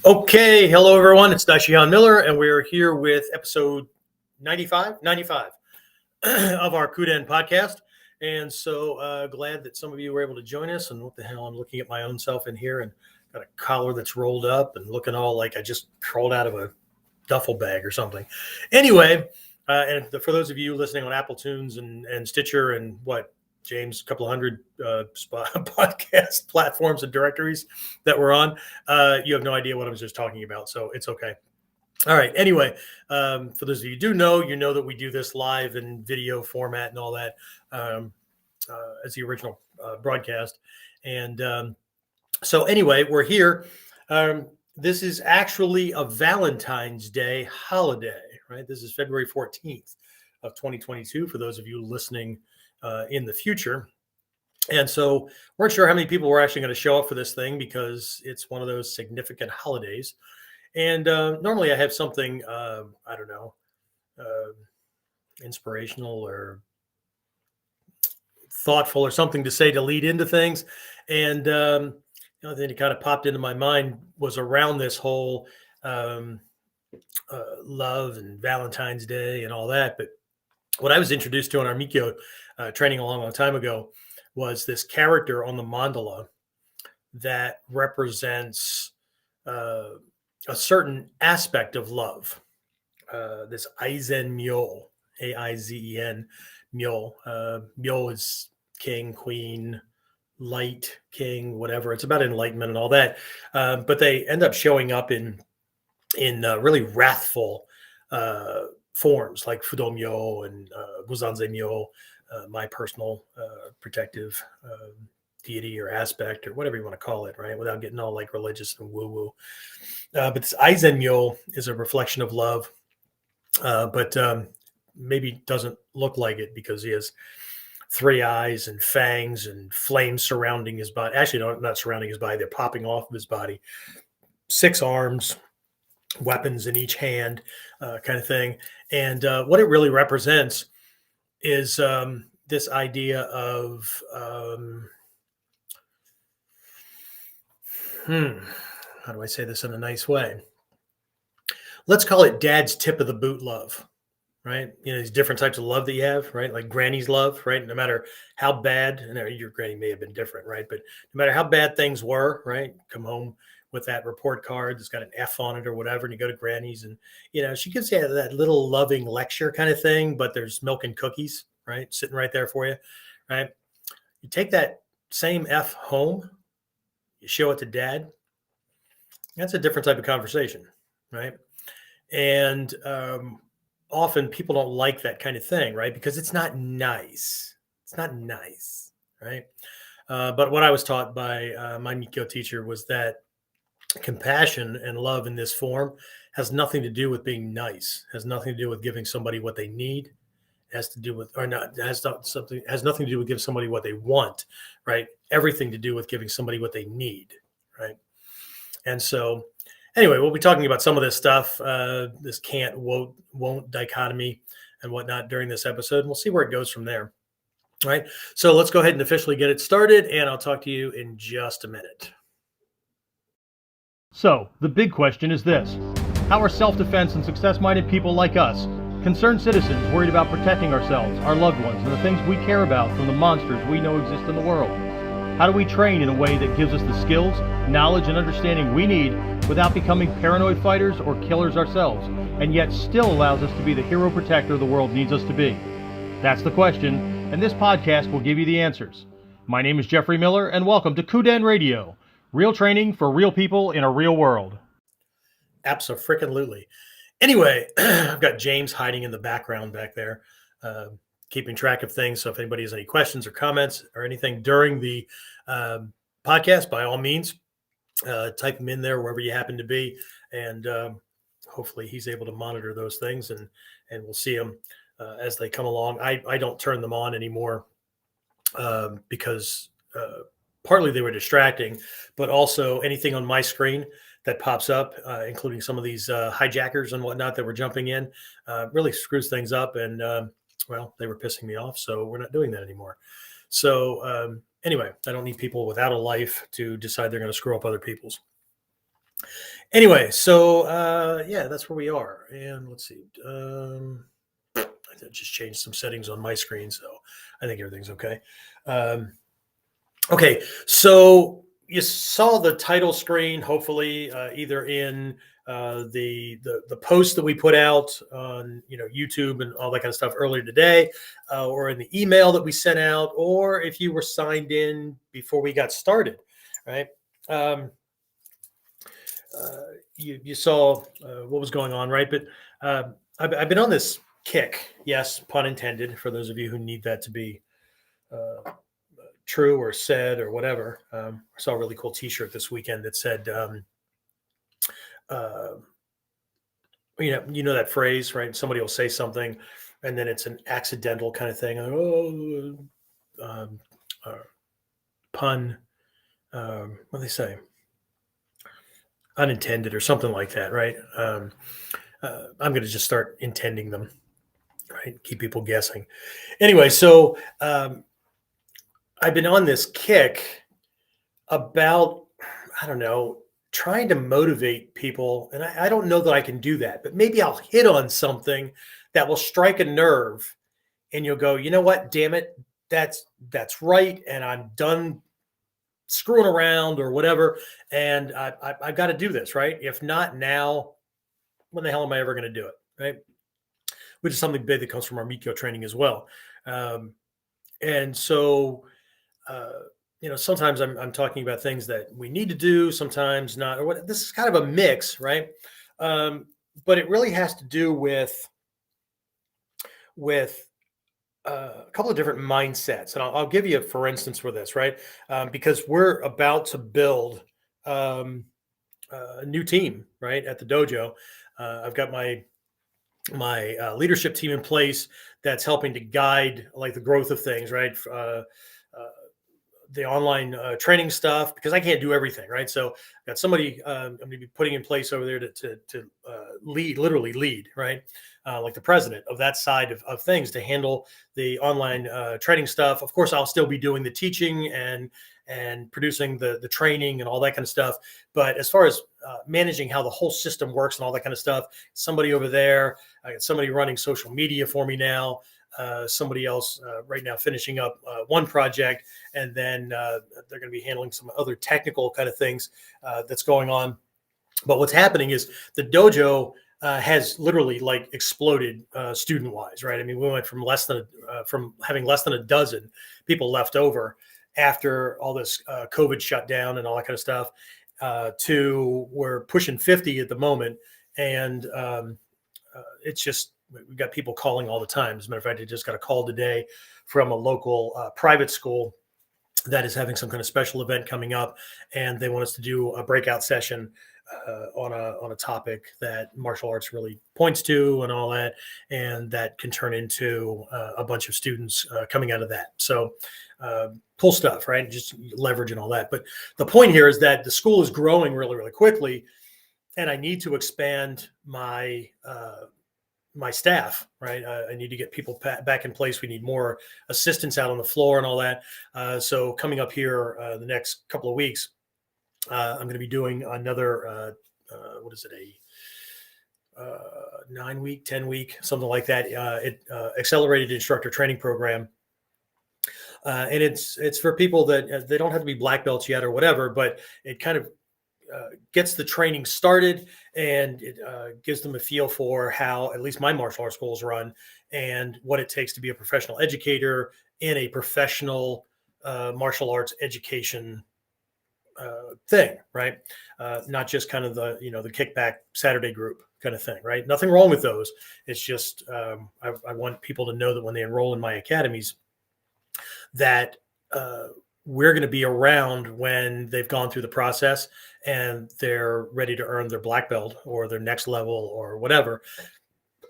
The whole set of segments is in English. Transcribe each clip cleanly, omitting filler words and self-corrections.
Okay, hello everyone. It's Dashian Miller, and we're here with episode 95 of our KUDEN podcast. And so glad that some of you were able to join us. And what the hell, I'm looking at my own self in here and got a collar that's rolled up and looking all like I just crawled out of a duffel bag or something. Anyway, and for those of you listening on Apple Tunes and Stitcher and James, a couple of hundred podcast platforms and directories that we're on. You have no idea what I was just talking about, so it's okay. All right. Anyway, for those of you who do know, you know that we do this live in video format and all that as the original broadcast. And so anyway, we're here. This is actually a Valentine's Day holiday, right? This is February 14th of 2022 for those of you listening in the future. And so weren't sure how many people were actually going to show up for this thing because it's one of those significant holidays. And normally I have something, I don't know, inspirational or thoughtful or something to say to lead into things. And then it kind of popped into my mind was around this whole love and Valentine's Day and all that. But what I was introduced to in our Mikyo training a long time ago was this character on the mandala that represents a certain aspect of love. This Aizen Myo, Aizen Myo. Myo is king, queen, light, king, whatever. It's about enlightenment and all that. But they end up showing up in really wrathful forms like Fudomyo and Buzanze-myo, my personal protective deity or aspect or whatever you want to call it, right? Without getting all like religious and woo-woo. But this Aizen-myo is a reflection of love, but maybe doesn't look like it because he has 3 eyes and fangs and flames surrounding his body. Actually, no, not surrounding his body. They're popping off of his body. 6 arms, weapons in each hand, kind of thing. And what it really represents is this idea of how do I say this in a nice way? Let's call it dad's tip of the boot love, right? You know, these different types of love that you have, right? Like granny's love, right? No matter how bad, and your granny may have been different, right? But no matter how bad things were, right? Come home with that report card that's got an F on it or whatever, and you go to granny's and, you know, she gives you that little loving lecture kind of thing, but there's milk and cookies, right? Sitting right there for you, right? You take that same F home, you show it to dad. That's a different type of conversation, right? And often people don't like that kind of thing, right? Because it's not nice. It's not nice, right? But what I was taught by my Mikyo teacher was that compassion and love in this form has nothing to do with being nice, has nothing to do with giving somebody what they need, has to do with, or not, has nothing to do with giving somebody what they want, right? Everything to do with giving somebody what they need, right? And so anyway, we'll be talking about some of this stuff, this can't, won't dichotomy and whatnot during this episode. And we'll see where it goes from there. All right. So let's go ahead and officially get it started. And I'll talk to you in just a minute. So the big question is this: how are self-defense and success-minded people like us, concerned citizens worried about protecting ourselves, our loved ones, and the things we care about from the monsters we know exist in the world? How do we train in a way that gives us the skills, knowledge, and understanding we need without becoming paranoid fighters or killers ourselves, and yet still allows us to be the hero protector the world needs us to be? That's the question, and this podcast will give you the answers. My name is Jeffrey Miller, and welcome to KUDEN Radio, real training for real people in a real world. Abso-freaking-lutely. Anyway, I've got James hiding in the background back there, keeping track of things. So if anybody has any questions or comments or anything during the podcast, by all means, type them in there wherever you happen to be. And hopefully he's able to monitor those things and we'll see them as they come along. I don't turn them on anymore because partly they were distracting, but also anything on my screen that pops up, including some of these hijackers and whatnot that were jumping in, really screws things up. And, well, they were pissing me off, so we're not doing that anymore. So anyway, I don't need people without a life to decide they're going to screw up other people's. Anyway, so yeah, that's where we are. And let's see. I just changed some settings on my screen, so I think everything's okay. Um, okay, so you saw the title screen, hopefully, either in the post that we put out on YouTube and all that kind of stuff earlier today, or in the email that we sent out, or if you were signed in before we got started, right? Um, you saw what was going on, right? But I've been on this kick, yes, pun intended, for those of you who need that to be true or said or whatever. I saw a really cool T-shirt this weekend that said, uh, that phrase, right? Somebody will say something, and then it's an accidental kind of thing. Oh, um, uh, pun. What do they say? Unintended or something like that, right? I'm going to just start intending them, right? Keep people guessing. Anyway, so I've been on this kick about, I don't know, trying to motivate people. And I don't know that I can do that, but maybe I'll hit on something that will strike a nerve and you'll go, you know what, damn it, that's right. And I'm done screwing around or whatever. And I've got to do this, right? If not now, when the hell am I ever going to do it, right? Which is something big that comes from our Mikio training as well. And so, sometimes I'm talking about things that we need to do, sometimes not, or what. This is kind of a mix, right? But it really has to do with a couple of different mindsets, and I'll give you, for instance, for this, right? Because we're about to build a new team, right, at the dojo. I've got my leadership team in place that's helping to guide like the growth of things, right? The online training stuff, because I can't do everything, right? So I've got somebody I'm going to be putting in place over there to lead, literally lead, right? Like the president of that side of things, to handle the online training stuff. Of course, I'll still be doing the teaching and producing the training and all that kind of stuff. But as far as managing how the whole system works and all that kind of stuff, somebody over there, I got somebody running social media for me now. Somebody else right now finishing up one project, and then they're going to be handling some other technical kind of things that's going on. But what's happening is the dojo has literally like exploded student wise, right? I mean, we went from from having less than a dozen people left over after all this COVID shutdown and all that kind of stuff, to we're pushing 50 at the moment. And it's just, we've got people calling all the time. As a matter of fact, I just got a call today from a local private school that is having some kind of special event coming up, and they want us to do a breakout session on a topic that martial arts really points to and all that, and that can turn into a bunch of students coming out of that. So cool stuff, right? Just leverage and all that. But the point here is that the school is growing really, really quickly, and I need to expand my staff, right? I need to get people back in place. We need more assistants out on the floor and all that. So coming up here the next couple of weeks, I'm going to be doing another, what is it, a 9-week, 10-week, something like that, accelerated instructor training program. And it's for people that they don't have to be black belts yet or whatever, but it kind of gets the training started, and it gives them a feel for how at least my martial arts schools run and what it takes to be a professional educator in a professional martial arts education thing, right? Not just kind of the kickback Saturday group kind of thing, right? Nothing wrong with those. It's just I want people to know that when they enroll in my academies, that we're going to be around when they've gone through the process and they're ready to earn their black belt or their next level or whatever,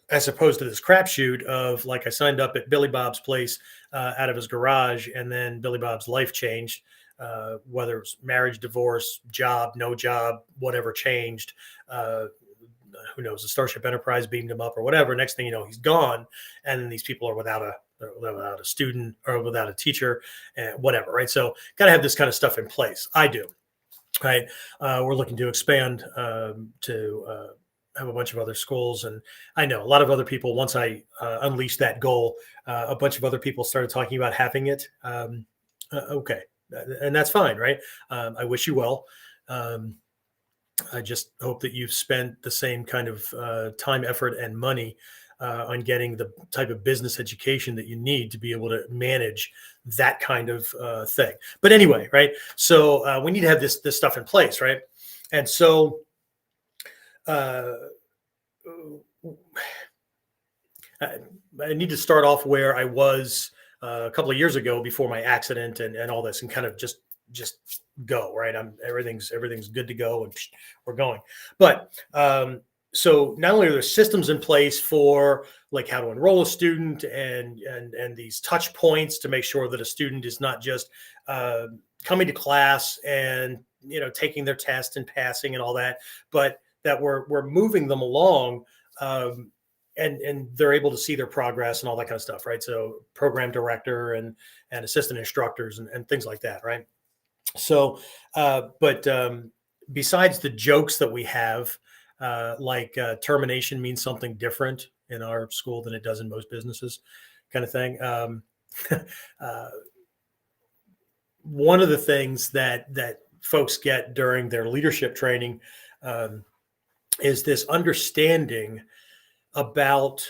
as opposed to this crapshoot of like, I signed up at Billy Bob's place out of his garage, and then Billy Bob's life changed, whether it was marriage, divorce, job, no job, whatever changed. Who knows? The Starship Enterprise beamed him up or whatever. Next thing you know, he's gone, and then these people are without a student or without a teacher, and whatever, right? So got to have this kind of stuff in place. I do. right? We're looking to expand to have a bunch of other schools. And I know a lot of other people, once I unleashed that goal, a bunch of other people started talking about having it. Okay. And that's fine, right? I wish you well. Um, I just hope that you've spent the same kind of time, effort, and money on getting the type of business education that you need to be able to manage that kind of thing. But anyway, right? So we need to have this stuff in place, right? And so uh, I need to start off where I was a couple of years ago before my accident and all this, and kind of just go right. Everything's good to go, and we're going. But so not only are there systems in place for like how to enroll a student and these touch points to make sure that a student is not just coming to class and taking their test and passing and all that, but that we're moving them along. And they're able to see their progress and all that kind of stuff, right? So program director and assistant instructors and things like that, right? So, but besides the jokes that we have, like termination means something different in our school than it does in most businesses, kind of thing. One of the things that folks get during their leadership training is this understanding about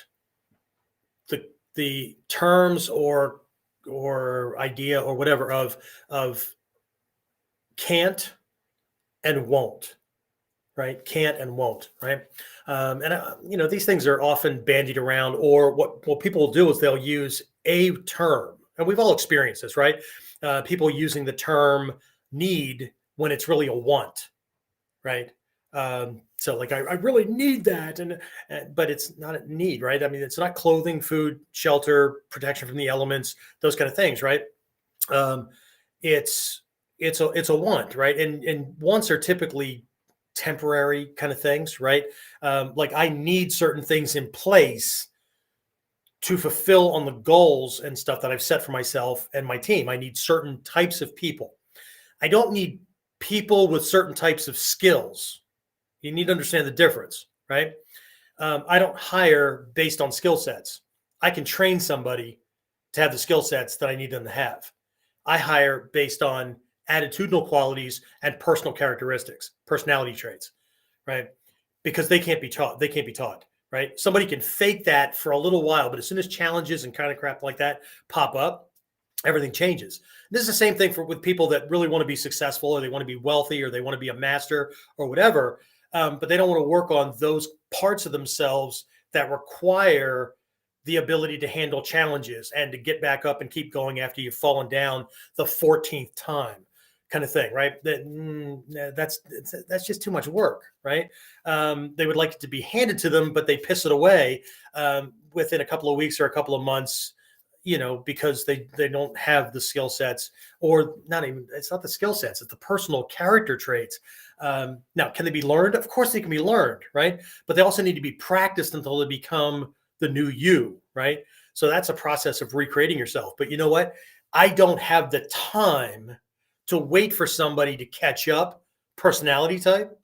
the terms or idea or whatever of can't and won't, right? Can't and won't, right? And these things are often bandied around, or what people will do is they'll use a term, and we've all experienced this, right? People using the term need when it's really a want, right? So like I really need that, but it's not a need, right? I mean, it's not clothing, food, shelter, protection from the elements, those kind of things, right? It's a want, right? And wants are typically temporary kind of things, right? Like I need certain things in place to fulfill on the goals and stuff that I've set for myself and my team. I need certain types of people. I don't need people with certain types of skills. You need to understand the difference, right? I don't hire based on skill sets. I can train somebody to have the skill sets that I need them to have. I hire based on attitudinal qualities and personal characteristics, personality traits, right? Because they can't be taught. They can't be taught, right? Somebody can fake that for a little while, but as soon as challenges and kind of crap like that pop up, everything changes. This is the same thing with people that really want to be successful, or they want to be wealthy, or they want to be a master or whatever. But they don't want to work on those parts of themselves that require the ability to handle challenges and to get back up and keep going after you've fallen down the 14th time, kind of thing, right? That's just too much work, right? They would like it to be handed to them, but they piss it away within a couple of weeks or a couple of months, because they don't have the skill sets, or not even, it's not the skill sets, it's the personal character traits. Now, can they be learned? Of course they can be learned, right? But they also need to be practiced until they become the new you, right? So that's a process of recreating yourself. But you know what? I don't have the time to wait for somebody to catch up, personality type,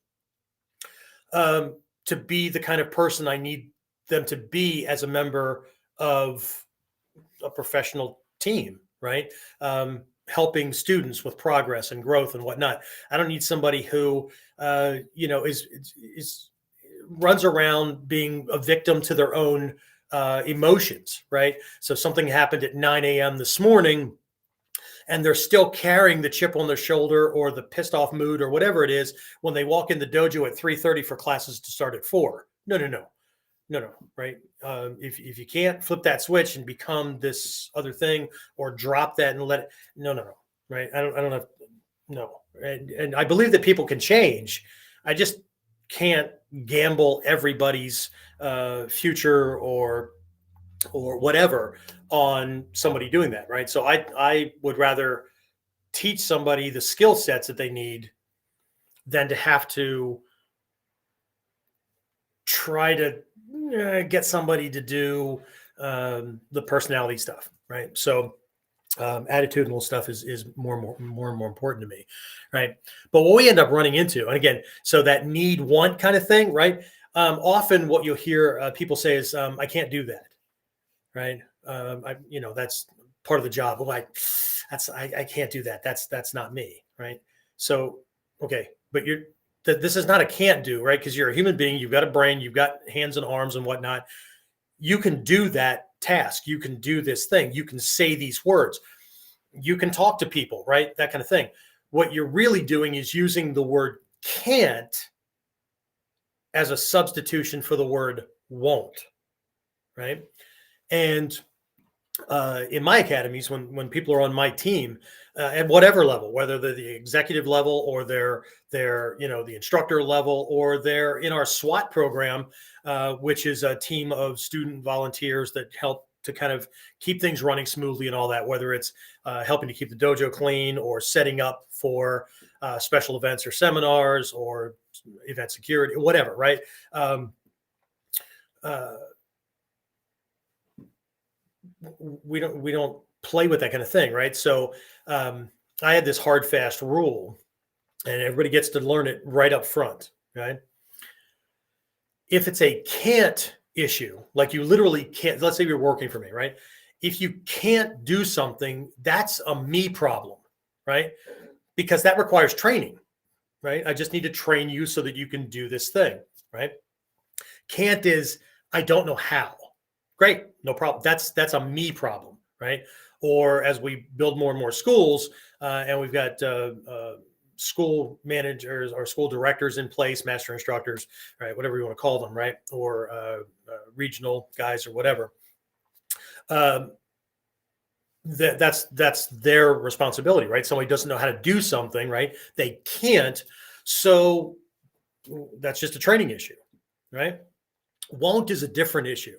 to be the kind of person I need them to be as a member of a professional team, right? Helping students with progress and growth and whatnot. I don't need somebody who, is runs around being a victim to their own emotions, right? So something happened at 9 a.m. this morning, and they're still carrying the chip on their shoulder or the pissed off mood or whatever it is when they walk in the dojo at 3:30 for classes to start at 4. No, right? If you can't flip that switch and become this other thing, or drop that and let it, no, right? I don't have, no. And I believe that people can change. I just can't gamble everybody's future or whatever on somebody doing that, right? So I would rather teach somebody the skill sets that they need than to have to try to get somebody to do the personality stuff, right? So Attitudinal stuff is more and more important to me, right? But what we end up running into, and again, so that need want kind of thing, right? Often what you'll hear people say is, I can't do that, right? That's part of the job. Well, I can't do that. That's not me, right? So, okay, but this is not a can't do, right? Because you're a human being, you've got a brain, you've got hands and arms and whatnot. You can do that task. You can do this thing. You can say these words. You can talk to people, right? That kind of thing. What you're really doing is using the word can't as a substitution for the word won't, right? And in my academies, when people are on my team at whatever level, whether they're the executive level or they're the instructor level, or they're in our SWAT program, which is a team of student volunteers that help to kind of keep things running smoothly and all that, whether it's helping to keep the dojo clean or setting up for special events or seminars or event security, whatever, right? We don't play with that kind of thing, right? So I had this hard, fast rule, and everybody gets to learn it right up front, right? If it's a can't issue, like you literally can't, let's say you're working for me, right? If you can't do something, that's a me problem, right? Because that requires training, right? I just need to train you so that you can do this thing, right? Can't is, I don't know how. Great, no problem. That's a me problem, right? Or as we build more and more schools, and we've got school managers or school directors in place, master instructors, right? Whatever you want to call them, right? Or regional guys or whatever. That's their responsibility, right? Somebody doesn't know how to do something, right? They can't. So that's just a training issue, right? Won't is a different issue,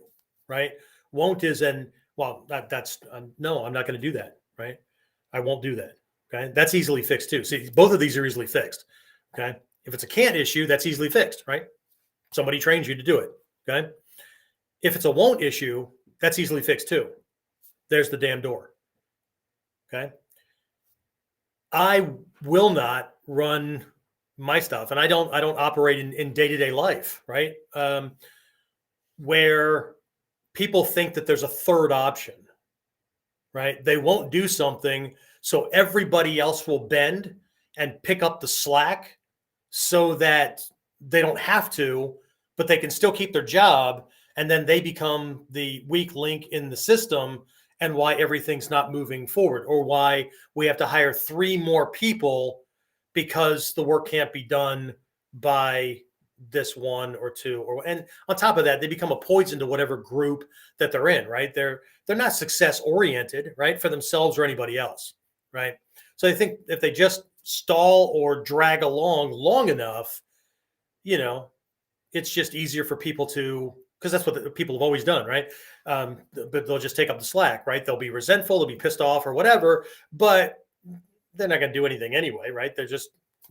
right? Won't is no, I'm not going to do that, right? I won't do that. Okay. That's easily fixed too. See, both of these are easily fixed. Okay. If it's a can't issue, that's easily fixed, right? Somebody trains you to do it. Okay. If it's a won't issue, that's easily fixed too. There's the damn door. Okay. I will not run my stuff, and I don't operate in day-to-day life, right? Where people think that there's a third option, right? They won't do something, so everybody else will bend and pick up the slack so that they don't have to, but they can still keep their job. And then they become the weak link in the system, and why everything's not moving forward, or why we have to hire 3 more people because the work can't be done by this 1 or 2, and on top of that, they become a poison to whatever group that they're in, right? They're not success oriented, right, for themselves or anybody else, right? So I think if they just stall or drag along long enough, it's just easier for people to, because that's what people have always done, right? But they'll just take up the slack, right? They'll be resentful, they'll be pissed off or whatever, but they're not going to do anything anyway, right? They're just,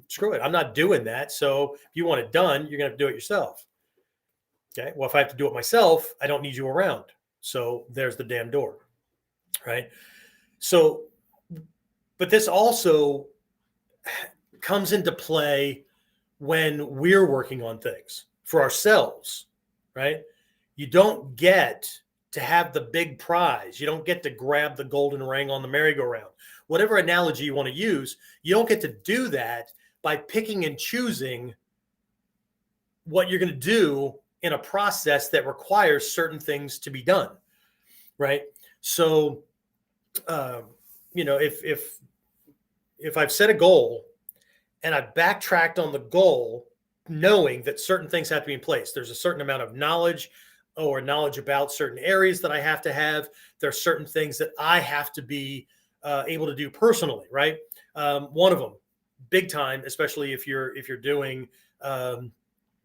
screw it, I'm not doing that. So if you want it done, you're going to have to do it yourself. Okay. Well, if I have to do it myself, I don't need you around. So there's the damn door, right? So, but this also comes into play when we're working on things for ourselves, right? You don't get to have the big prize. You don't get to grab the golden ring on the merry-go-round. Whatever analogy you want to use, you don't get to do that by picking and choosing what you're going to do in a process that requires certain things to be done, right? So, if I've set a goal and I've backtracked on the goal, knowing that certain things have to be in place, there's a certain amount of knowledge or knowledge about certain areas that I have to have. There are certain things that I have to be able to do personally, right? One of them, big time, especially if you're doing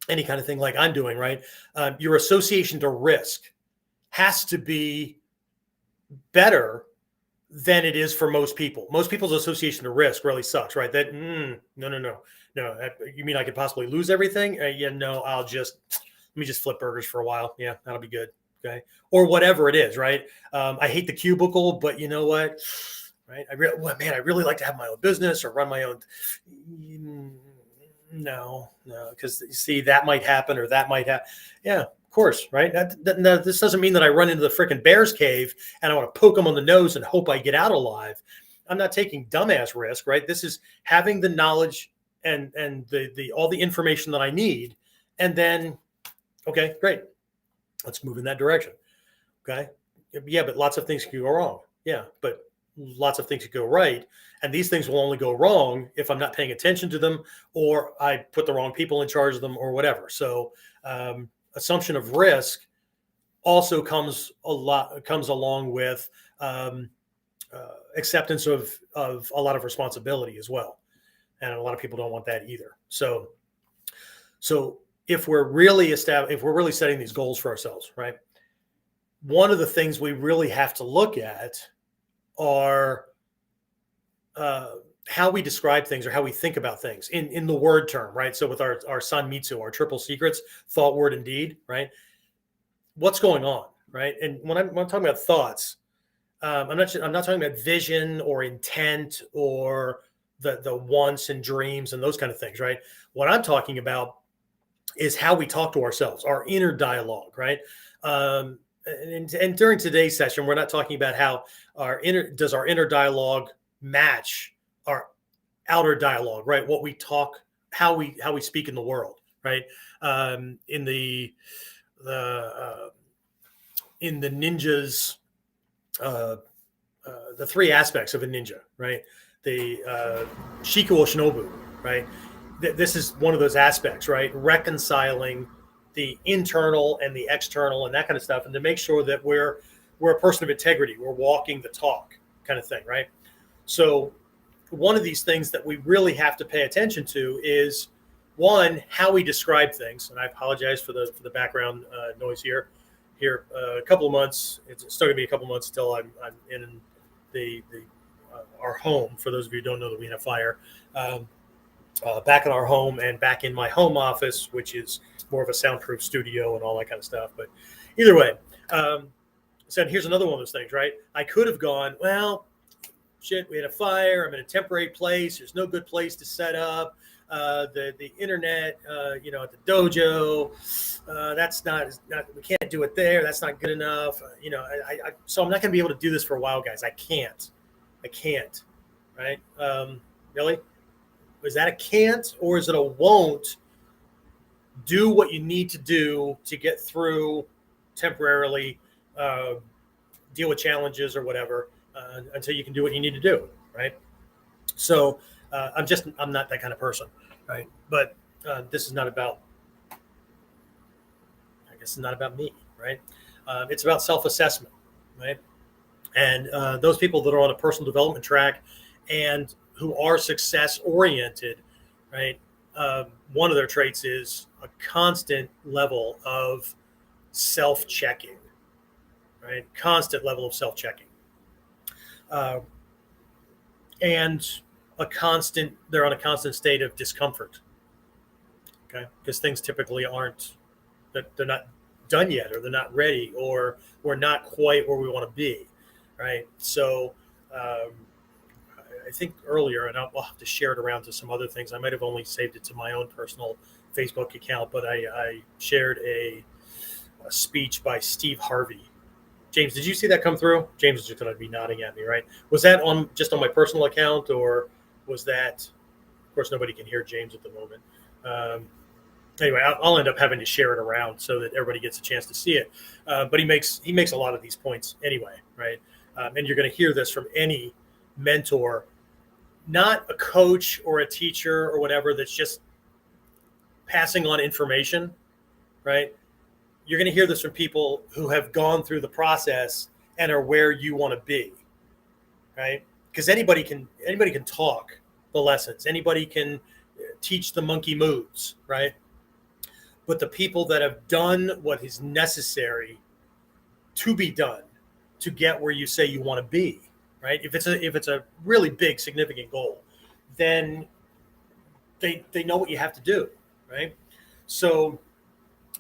any kind of thing like I'm doing, right? Your association to risk has to be better than it is for most people. Most people's association to risk really sucks, right? That no. You mean I could possibly lose everything? No. Let me just flip burgers for a while. Yeah, that'll be good. Okay, or whatever it is, right? I hate the cubicle, but you know what? right? Well, man, I really like to have my own business or run my own. No, because you see, that might happen or that might happen. Yeah, of course, right? No, this doesn't mean that I run into the freaking bear's cave and I want to poke them on the nose and hope I get out alive. I'm not taking dumbass risk, right? This is having the knowledge and the all the information that I need, and then, okay, great, let's move in that direction. Okay, yeah, but lots of things can go wrong. Yeah, but lots of things could go right, and these things will only go wrong if I'm not paying attention to them, or I put the wrong people in charge of them, or whatever. So assumption of risk also comes along with acceptance of a lot of responsibility as well, and a lot of people don't want that either. So if we're really setting these goals for ourselves, right, one of the things we really have to look at are how we describe things or how we think about things in the word term, right? So with our San Mitsu, our triple secrets, thought, word, and deed, right? What's going on, right? And when I'm talking about thoughts, I'm not talking about vision or intent or the wants and dreams and those kind of things, right? What I'm talking about is how we talk to ourselves, our inner dialogue, right? And during today's session, we're not talking about how our inner dialogue match our outer dialogue, right? What we talk, how we speak in the world, right? In the ninjas, the three aspects of a ninja, right? The Shiku o Shinobu, right? This is one of those aspects, right? Reconciling the internal and the external and that kind of stuff, and to make sure that we're a person of integrity, we're walking the talk, kind of thing, right? So one of these things that we really have to pay attention to is, one, how we describe things. And I apologize for the background noise here. A couple of months. It's still gonna be a couple of months until I'm in the our home. For those of you who don't know that we had a fire, back in our home and back in my home office, which is more of a soundproof studio and all that kind of stuff. But either way, so here's another one of those things, right? I could have gone, well, shit, we had a fire. I'm in a temporary place. There's no good place to set up. The internet, at the dojo, that's not, we can't do it there. That's not good enough. So I'm not going to be able to do this for a while, guys. I can't, right? Really? Is that a can't, or is it a won't? Do what you need to do to get through temporarily, deal with challenges or whatever, until you can do what you need to do, right? So I'm not that kind of person, right? But this is not about, I guess it's not about me, right? It's about self-assessment, right? And those people that are on a personal development track and who are success-oriented, right? One of their traits is a constant level of self-checking, right? Constant level of self-checking. And they're on a constant state of discomfort, okay? Because things typically they're not done yet, or they're not ready, or we're not quite where we want to be, right? So I think earlier, and I'll have to share it around to some other things. I might have only saved it to my own personal Facebook account, but I shared a speech by Steve Harvey. James, did you see that come through? James is just going to be nodding at me, right? Was that just on my personal account, or was that? Of course, nobody can hear James at the moment. Anyway, I'll end up having to share it around so that everybody gets a chance to see it. But he makes a lot of these points anyway, right? And you're going to hear this from any mentor, not a coach or a teacher or whatever that's just passing on information, right? You're going to hear this from people who have gone through the process and are where you want to be, right? Because anybody can talk the lessons. Anybody can teach the monkey moves, right? But the people that have done what is necessary to be done to get where you say you want to be, right? If it's a really big, significant goal, then they know what you have to do, right? So,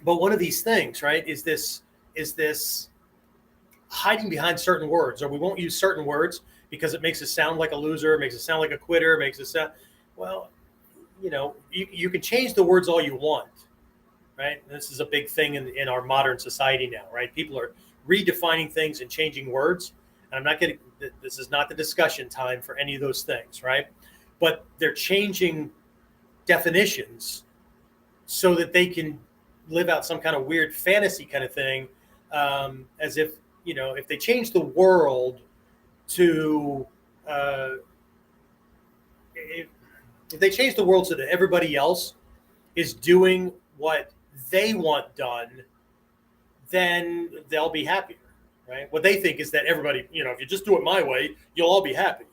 but one of these things, right, is this hiding behind certain words, or we won't use certain words because it makes us sound like a loser, it makes us sound like a quitter, it makes us sound, well, you can change the words all you want, right? This is a big thing in our modern society now, right? People are redefining things and changing words. And I'm not getting, this is not the discussion time for any of those things, right? But they're changing definitions so that they can live out some kind of weird fantasy kind of thing, as if, if they change the world to, if they change the world so that everybody else is doing what they want done, then they'll be happier, right? What they think is that everybody, if you just do it my way, you'll all be happy.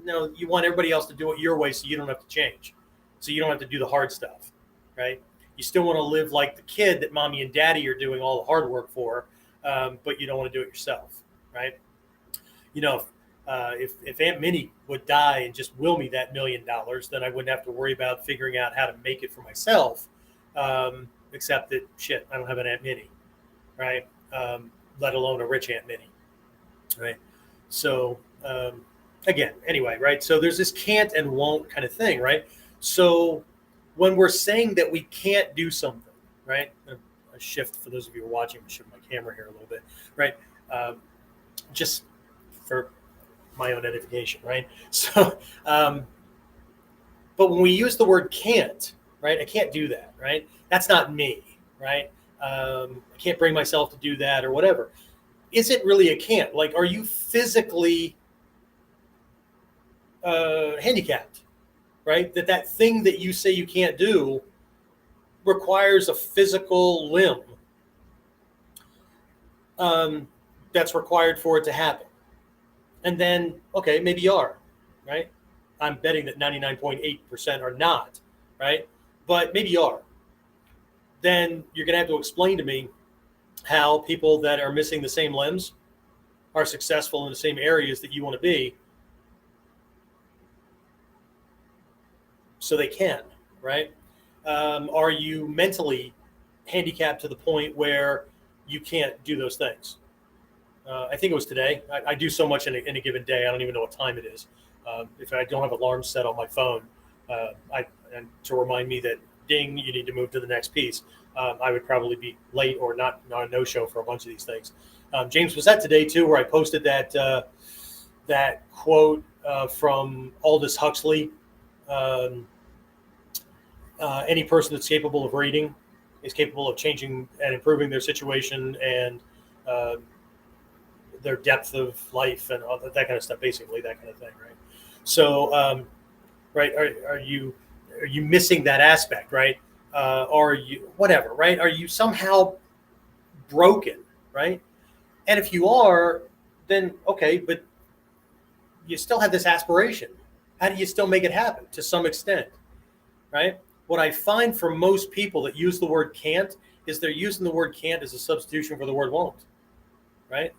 No, you want everybody else to do it your way so you don't have to change. So you don't have to do the hard stuff, right? You still want to live like the kid that mommy and daddy are doing all the hard work for, but you don't want to do it yourself, right? If Aunt Minnie would die and just will me that $1 million, then I wouldn't have to worry about figuring out how to make it for myself. Except that, shit, I don't have an Aunt Minnie, right? Let alone a rich Aunt Minnie, right? So, again, anyway, right? So there's this can't and won't kind of thing, right? So when we're saying that we can't do something, right? A shift for those of you who are watching, I shift my camera here a little bit, right? Just for my own edification, right? So, but when we use the word can't, right? I can't do that, right? That's not me, right? I can't bring myself to do that or whatever. Is it really a can't? Like, are you physically handicapped, right? That thing that you say you can't do requires a physical limb that's required for it to happen. And then, okay, maybe you are, right? I'm betting that 99.8% are not, right? But maybe you are. Then you're going to have to explain to me how people that are missing the same limbs are successful in the same areas that you want to be, so they can, right? Are you mentally handicapped to the point where you can't do those things? I think it was today. I do so much in a given day. I don't even know what time it is. If I don't have alarms set on my phone, and to remind me that, ding, you need to move to the next piece, I would probably be late or not a no-show for a bunch of these things. James, was that today too, where I posted that quote from Aldous Huxley? Any person that's capable of reading is capable of changing and improving their situation and their depth of life and all that kind of stuff, basically that kind of thing, right? So, right, are you missing that aspect, right? Are you whatever, right? Are you somehow broken, right? And if you are, then okay, but you still have this aspiration. How do you still make it happen to some extent, right? What I find for most people that use the word can't is they're using the word can't as a substitution for the word won't, right?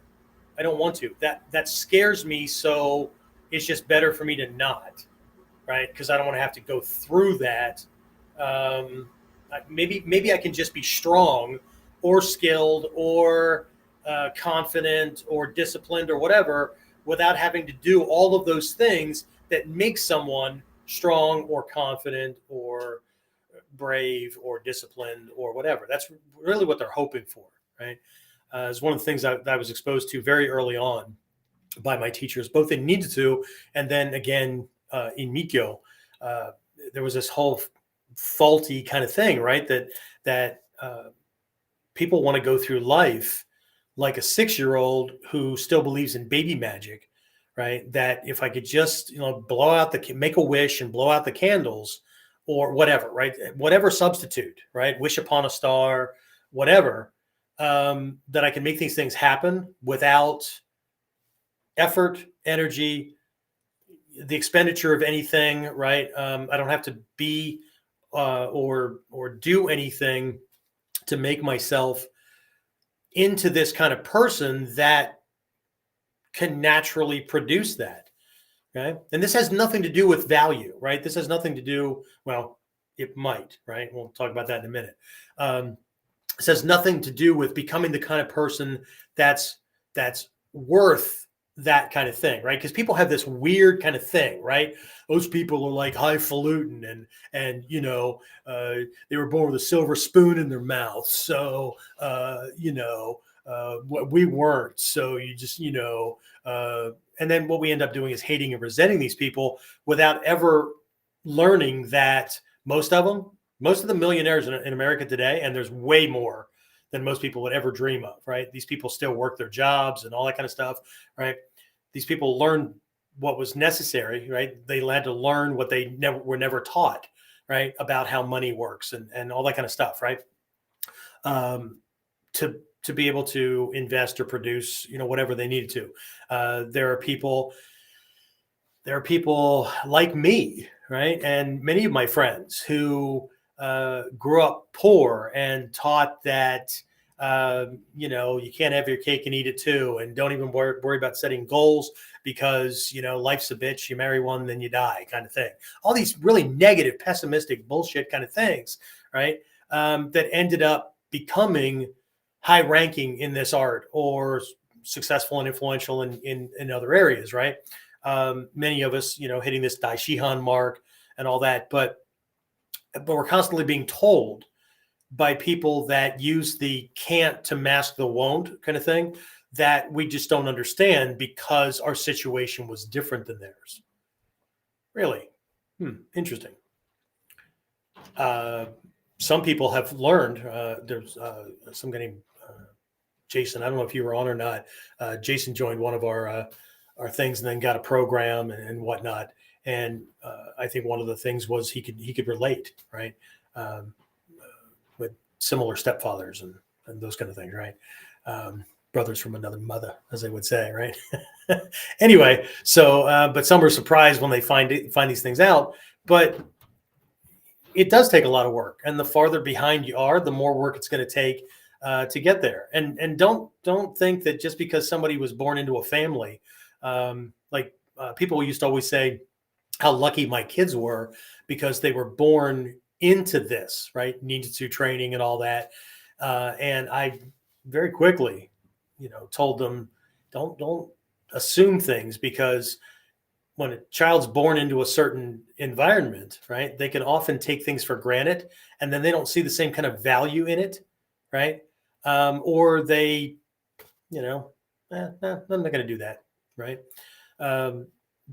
I don't want to. That scares me, so it's just better for me to not, right? Because I don't want to have to go through that. Maybe I can just be strong or skilled or confident or disciplined or whatever without having to do all of those things that make someone strong or confident or brave or disciplined or whatever. That's really what they're hoping for, right? It's one of the things that I was exposed to very early on by my teachers, both in Ninjutsu and then again in Mikyo. There was this whole faulty kind of thing, right? That people want to go through life like a 6-year-old who still believes in baby magic, right? That if I could just, make a wish and blow out the candles or whatever, right? Whatever substitute, right? Wish upon a star, whatever, that I can make these things happen without effort, energy, the expenditure of anything, right? I don't have to be or do anything to make myself into this kind of person that can naturally produce that. Okay. And this has nothing to do with value, right? This has nothing to do, well, it might, right? We'll talk about that in a minute. This has nothing to do with becoming the kind of person that's worth that kind of thing, right? Because people have this weird kind of thing, right? Those people are like highfalutin and they were born with a silver spoon in their mouth. So we weren't. So you just and then what we end up doing is hating and resenting these people without ever learning that most of the millionaires in America today, and there's way more than most people would ever dream of, right? These people still work their jobs and all that kind of stuff, right? These people learned what was necessary, right? They had to learn what they were never taught, right? About how money works and all that kind of stuff, right? To be able to invest or produce, whatever they needed to. There are people like me, right? And many of my friends who grew up poor and taught that you can't have your cake and eat it too, and don't even worry about setting goals because life's a bitch. You marry one, then you die, kind of thing. All these really negative, pessimistic bullshit kind of things, right? That ended up becoming high ranking in this art or successful and influential in other areas, right? Many of us, hitting this Daishihan mark and all that, but we're constantly being told by people that use the can't to mask the won't kind of thing that we just don't understand because our situation was different than theirs. Really? Interesting. Some people have learned, there's some guy named Jason, I don't know if you were on or not. Jason joined one of our things and then got a program and whatnot. And I think one of the things was he could relate, right? With similar stepfathers and those kind of things, right? Brothers from another mother, as they would say, right? Anyway, so but some are surprised when they find these things out. But it does take a lot of work, and the farther behind you are, the more work it's going to take to get there. And don't think that just because somebody was born into a family, people used to always say how lucky my kids were because they were born into this, right? Needed to training and all that. And I very quickly, told them, don't assume things, because when a child's born into a certain environment, right, they can often take things for granted and then they don't see the same kind of value in it, right? Or they, I'm not going to do that, right?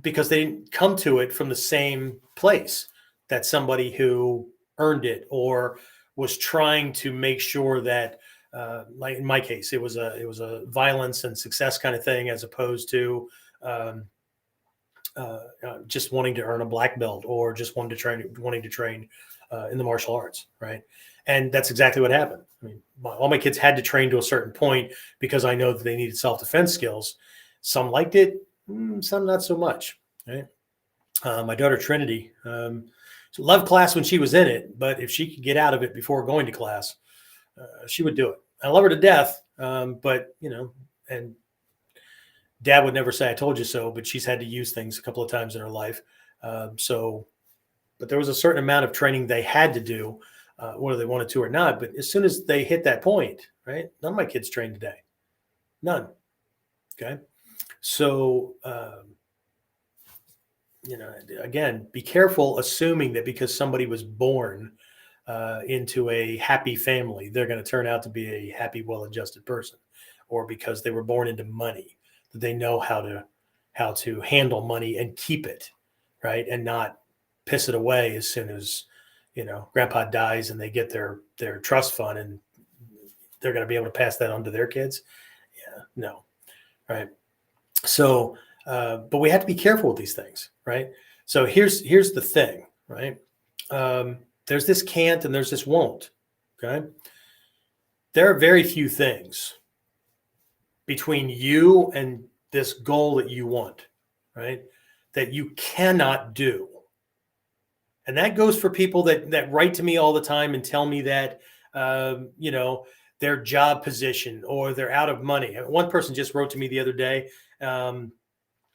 Because they didn't come to it from the same place that somebody who earned it or was trying to make sure that, like in my case, it was a violence and success kind of thing, as opposed to just wanting to earn a black belt or just wanting to train in the martial arts, right? And that's exactly what happened. I mean, all my kids had to train to a certain point because I know that they needed self-defense skills. Some liked it, some not so much, right? My daughter Trinity, she loved class when she was in it, but if she could get out of it before going to class, she would do it. I love her to death, but and Dad would never say "I told you so," but she's had to use things a couple of times in her life. But there was a certain amount of training they had to do, whether they wanted to or not. But as soon as they hit that point, right, none of my kids train today, none. Okay, so. Again, be careful assuming that because somebody was born into a happy family, they're going to turn out to be a happy, well-adjusted person, or because they were born into money, that they know how to handle money and keep it, right, and not piss it away as soon as Grandpa dies and they get their trust fund and they're going to be able to pass that on to their kids. Yeah, no, right. So. But we have to be careful with these things, right? So here's the thing, right? There's this can't and there's this won't, okay? There are very few things between you and this goal that you want, right, that you cannot do. And that goes for people that write to me all the time and tell me that, their job position or they're out of money. One person just wrote to me the other day,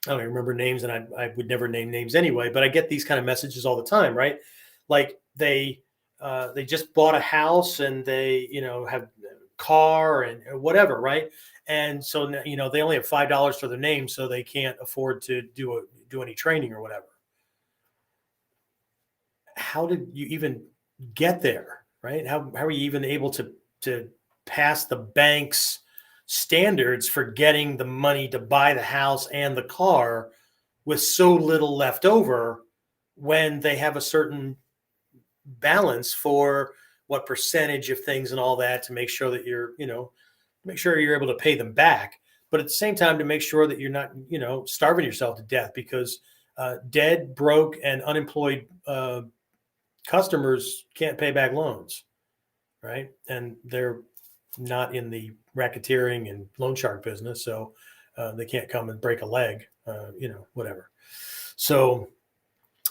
I don't even remember names, and I would never name names anyway, but I get these kind of messages all the time, right? Like they just bought a house and they, have car and whatever, right? And so they only have $5 to their name, so they can't afford to do any training or whatever. How did you even get there, right? How are you even able to pass the bank's standards for getting the money to buy the house and the car with so little left over when they have a certain balance for what percentage of things and all that to make sure that make sure you're able to pay them back, but at the same time to make sure that you're not, starving yourself to death because dead, broke, and unemployed customers can't pay back loans, right? And they're not in the racketeering and loan shark business, so they can't come and break a leg, whatever. So,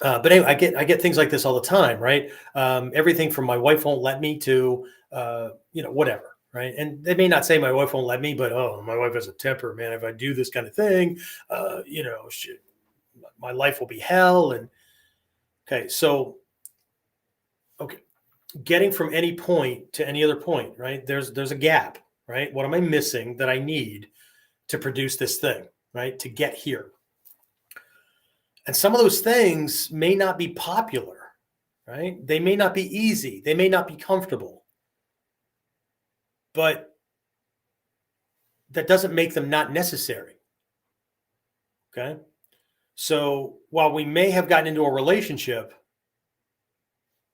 but anyway, I get things like this all the time, right? Everything from my wife won't let me to, whatever, right? And they may not say my wife won't let me, but my wife has a temper, man. If I do this kind of thing, my life will be hell. And okay, so getting from any point to any other point, right? There's a gap, right? What am I missing that I need to produce this thing, right? To get here. And some of those things may not be popular, right? They may not be easy. They may not be comfortable. But that doesn't make them not necessary. Okay? So while we may have gotten into a relationship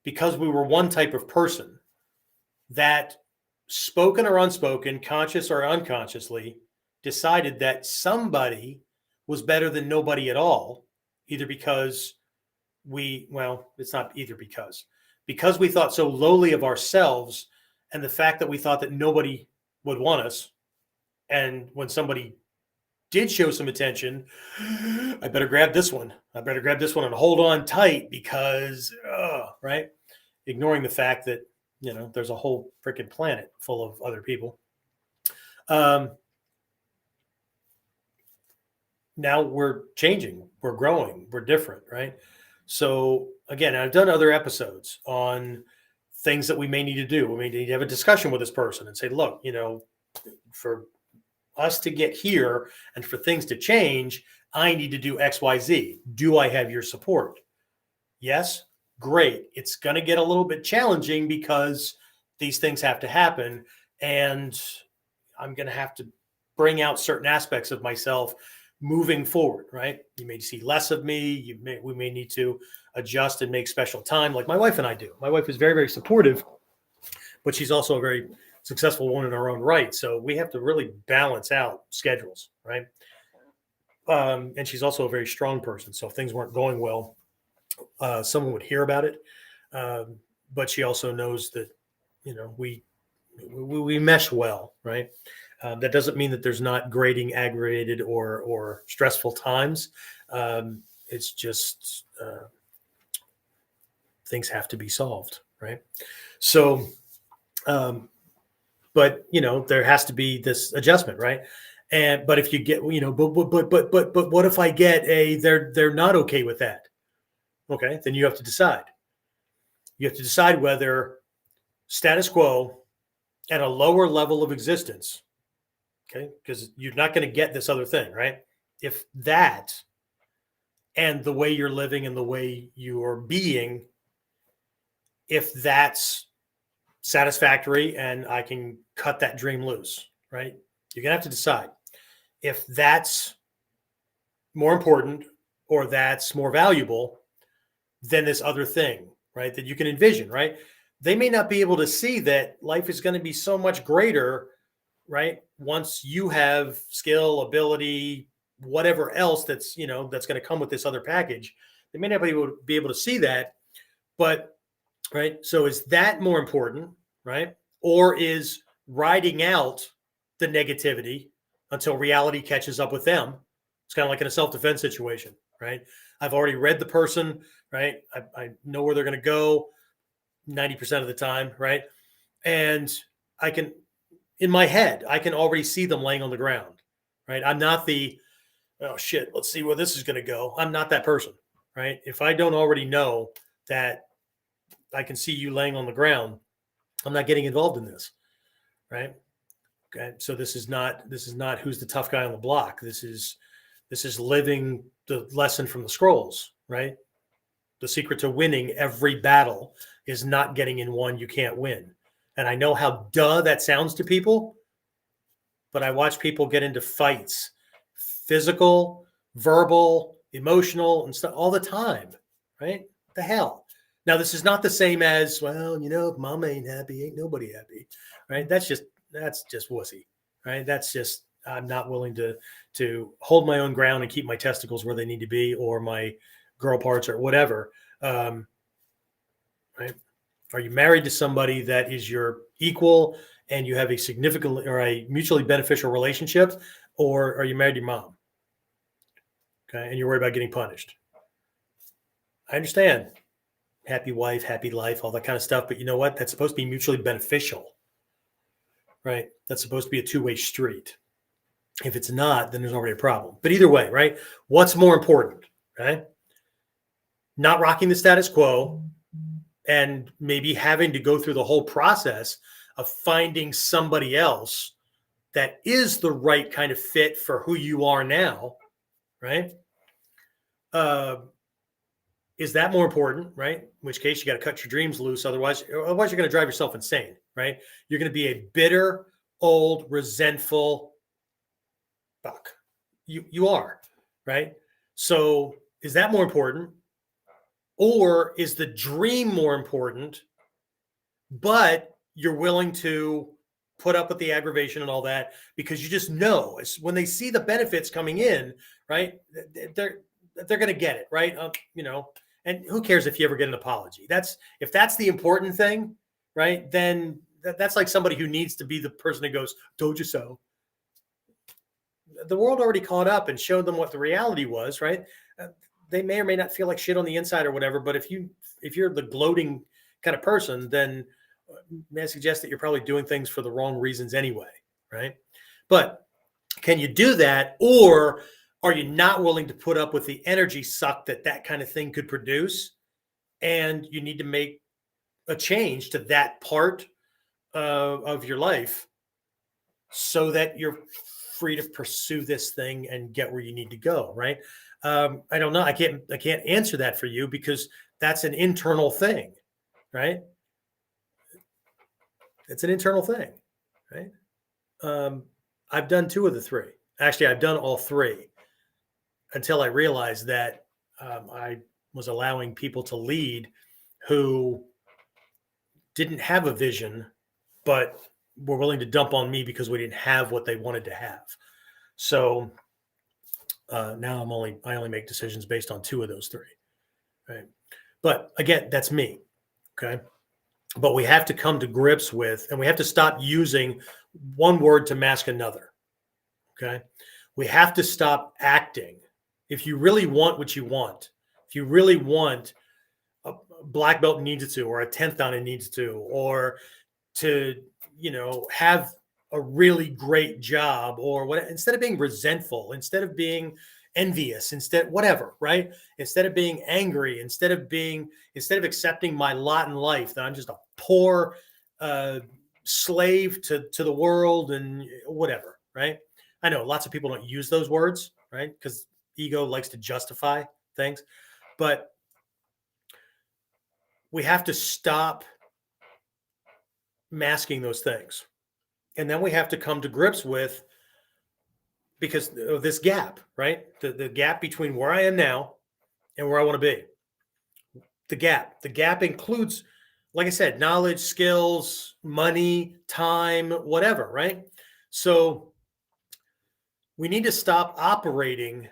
because we were one type of person that, spoken or unspoken, conscious or unconsciously, decided that somebody was better than nobody at all, either because it's not either because we thought so lowly of ourselves, and the fact that we thought that nobody would want us. And when somebody did show some attention, I better grab this one. I better grab this one and hold on tight because, right? Ignoring the fact that, there's a whole freaking planet full of other people. Now we're changing, we're growing, we're different, right? So again, I've done other episodes on things that we may need to do. We may need to have a discussion with this person and say, look, for us to get here and for things to change, I need to do X, Y, Z. Do I have your support? Yes. Great. It's going to get a little bit challenging because these things have to happen. And I'm going to have to bring out certain aspects of myself moving forward, right? You may see less of me. We may need to adjust and make special time like my wife and I do. My wife is very, very supportive, but she's also a very successful woman in her own right. So we have to really balance out schedules, right? And she's also a very strong person. So if things weren't going well, someone would hear about it. But she also knows that, we mesh well, right? That doesn't mean that there's not grating, aggravated, or stressful times. It's just things have to be solved, right? So, but there has to be this adjustment, right? But if you get, but what if I get they're not okay with that? Okay, then you have to decide. You have to decide whether status quo at a lower level of existence. Okay, because you're not going to get this other thing, right? If that and the way you're living and the way you're being, if that's satisfactory and I can cut that dream loose, right? You're going to have to decide if that's more important or that's more valuable than this other thing, right? That you can envision, right? They may not be able to see that life is going to be so much greater, right? Once you have skill, ability, whatever else that's going to come with this other package, they may not be able to see that. But, right. So is that more important, right? Or is riding out the negativity until reality catches up with them? It's kind of like in a self-defense situation, right? I've already read the person, right? I know where they're going to go 90% of the time, right? And I can, in my head, I can already see them laying on the ground, right? I'm not oh shit, let's see where this is going to go. I'm not that person, right? If I don't already know that I can see you laying on the ground, I'm not getting involved in this, right? Okay. So this is not who's the tough guy on the block. This is living the lesson from the scrolls, right? The secret to winning every battle is not getting in one you can't win. And I know how duh that sounds to people, but I watch people get into fights, physical, verbal, emotional, and stuff all the time, right? The hell. Now, this is not the same as, well, if mama ain't happy, ain't nobody happy, right? That's just wussy, right? That's just, I'm not willing to hold my own ground and keep my testicles where they need to be, or my girl parts, or whatever. Right? Are you married to somebody that is your equal and you have a significant or a mutually beneficial relationship, or are you married to your mom? Okay. And you're worried about getting punished. I understand. Happy wife, happy life, all that kind of stuff. But you know what? That's supposed to be mutually beneficial, right? That's supposed to be a two-way street. If it's not, then there's already a problem. But either way, right? What's more important, right? Not rocking the status quo and maybe having to go through the whole process of finding somebody else that is the right kind of fit for who you are now, right? Is that more important, right? In which case you got to cut your dreams loose. Otherwise you're going to drive yourself insane, right? You're going to be a bitter, old, resentful fuck. You are, right? So is that more important? Or is the dream more important, but you're willing to put up with the aggravation and all that because you just know when they see the benefits coming in, right? They're going to get it, right? And who cares if you ever get an apology? If that's the important thing, right? Then that's like somebody who needs to be the person who goes, "Told you so." The world already caught up and showed them what the reality was, right? They may or may not feel like shit on the inside or whatever, but if you're the gloating kind of person, then may I suggest that you're probably doing things for the wrong reasons anyway, right? But can you do that, or are you not willing to put up with the energy suck that kind of thing could produce, and you need to make a change to that part of your life so that you're free to pursue this thing and get where you need to go, right? I don't know. I can't answer that for you because that's an internal thing, right? It's an internal thing, right? I've done 2 of the 3. Actually, I've done all 3 until I realized that I was allowing people to lead who didn't have a vision, but were willing to dump on me because we didn't have what they wanted to have. So now I only make decisions based on 2 of those 3, right? But again, that's me, okay? But we have to come to grips with, and we have to stop using one word to mask another, okay? We have to stop acting. If you really want what you want, if you really want a black belt in ninjutsu or a 10th dan in ninjutsu, or to, have a really great job, or what, instead of being resentful, instead of being envious, whatever, right? Instead of being angry, instead of accepting my lot in life, that I'm just a poor slave to the world and whatever, right? I know lots of people don't use those words, right? Because ego likes to justify things, but we have to stop masking those things. And then we have to come to grips with, because of this gap, right? The gap between where I am now and where I want to be. The gap includes, like I said, knowledge, skills, money, time, whatever, right? So we need to stop operating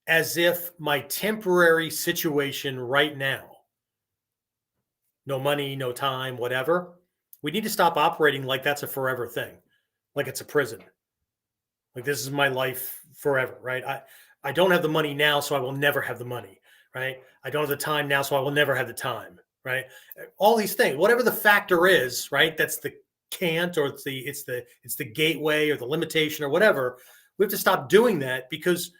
as if my temporary situation right now, no money, no time, whatever, we need to stop operating like that's a forever thing, like it's a prison. Like this is my life forever, right? I don't have the money now, so I will never have the money, right? I don't have the time now, so I will never have the time, right? All these things, whatever the factor is, right? That's the can't, or it's the gateway or the limitation or whatever. We have to stop doing that, because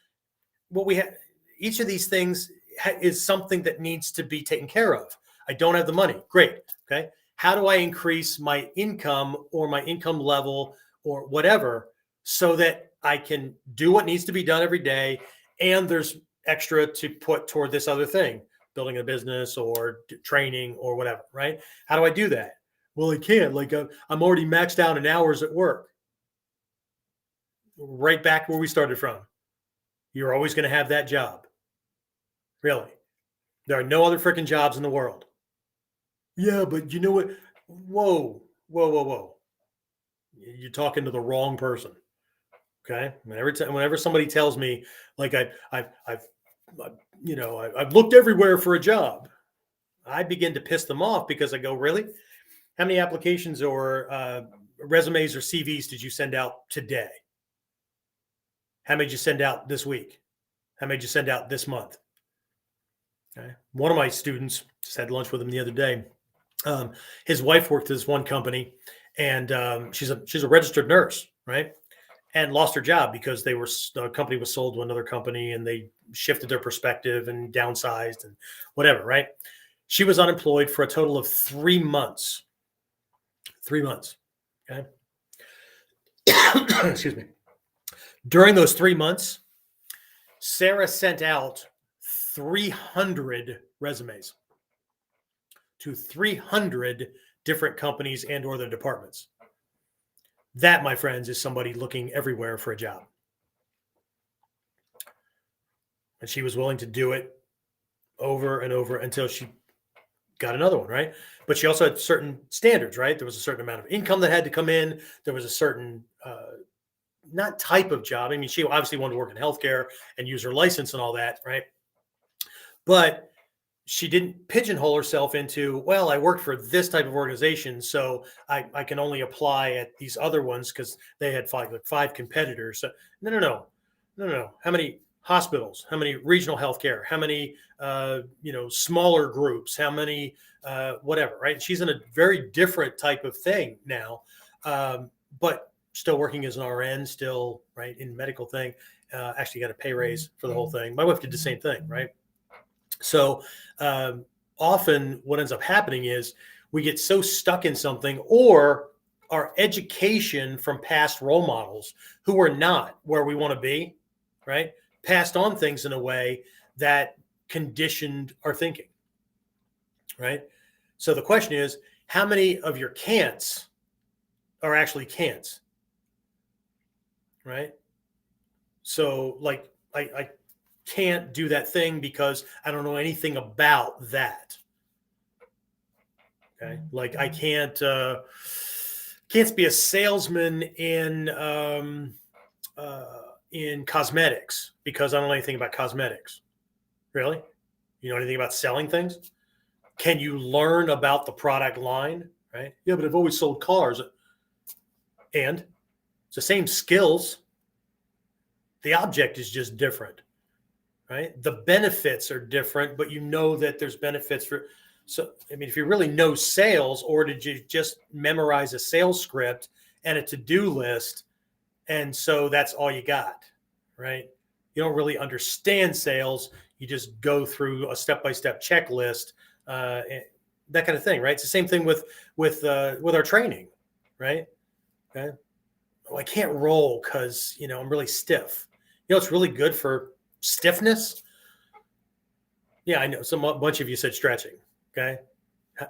what we have, each of these things is something that needs to be taken care of. I don't have the money. Great. Okay. How do I increase my income or my income level or whatever, so that I can do what needs to be done every day. And there's extra to put toward this other thing, building a business or training or whatever, right? How do I do that? Well, I can't. Like, I'm already maxed out in hours at work. Right back where we started from. You're always going to have that job. Really. There are no other freaking jobs in the world. Yeah, but you know what? Whoa, whoa, whoa, whoa. You're talking to the wrong person. Okay. Whenever somebody tells me, like, I've looked everywhere for a job, I begin to piss them off, because I go, really? How many applications or resumes or CVs did you send out today? How many did you send out this week? How many did you send out this month? Okay. One of my students, just had lunch with him the other day. His wife worked at this one company, and she's a registered nurse, right? And lost her job because the company was sold to another company, and they shifted their perspective and downsized and whatever, right? She was unemployed for a total of 3 months. 3 months. Okay. Excuse me. During those 3 months, Sarah sent out 300 resumes to 300 different companies and or their departments. That, my friends, is somebody looking everywhere for a job. And she was willing to do it over and over until she got another one, right? But she also had certain standards, right? There was a certain amount of income that had to come in. There was a certain, not type of job. I mean, she obviously wanted to work in healthcare and use her license and all that, right? But she didn't pigeonhole herself into, well, I worked for this type of organization, so I can only apply at these other ones because they had five competitors. So, no. How many hospitals? How many regional healthcare? How many smaller groups? How many whatever? Right? She's in a very different type of thing now, but still working as an RN, still right in medical thing. Actually got a pay raise for the whole thing. My wife did the same thing, right? So often what ends up happening is we get so stuck in something, or our education from past role models who are not where we want to be, right? Passed on things in a way that conditioned our thinking, right? So the question is, how many of your can'ts are actually can'ts, right? So like I can't do that thing because I don't know anything about that. Okay. Like I can't be a salesman in cosmetics because I don't know anything about cosmetics. Really? You know anything about selling things? Can you learn about the product line? Right? Yeah, but I've always sold cars. And it's the same skills. The object is just different. Right? The benefits are different, but you know that there's benefits for. So, I mean, if you really know sales, or did you just memorize a sales script and a to-do list, and so that's all you got, right? You don't really understand sales. You just go through a step-by-step checklist, that kind of thing, right? It's the same thing with our training, right? Okay. Oh, I can't roll because I'm really stiff. It's really good for stiffness. Yeah, I know. A bunch of you said stretching. Okay.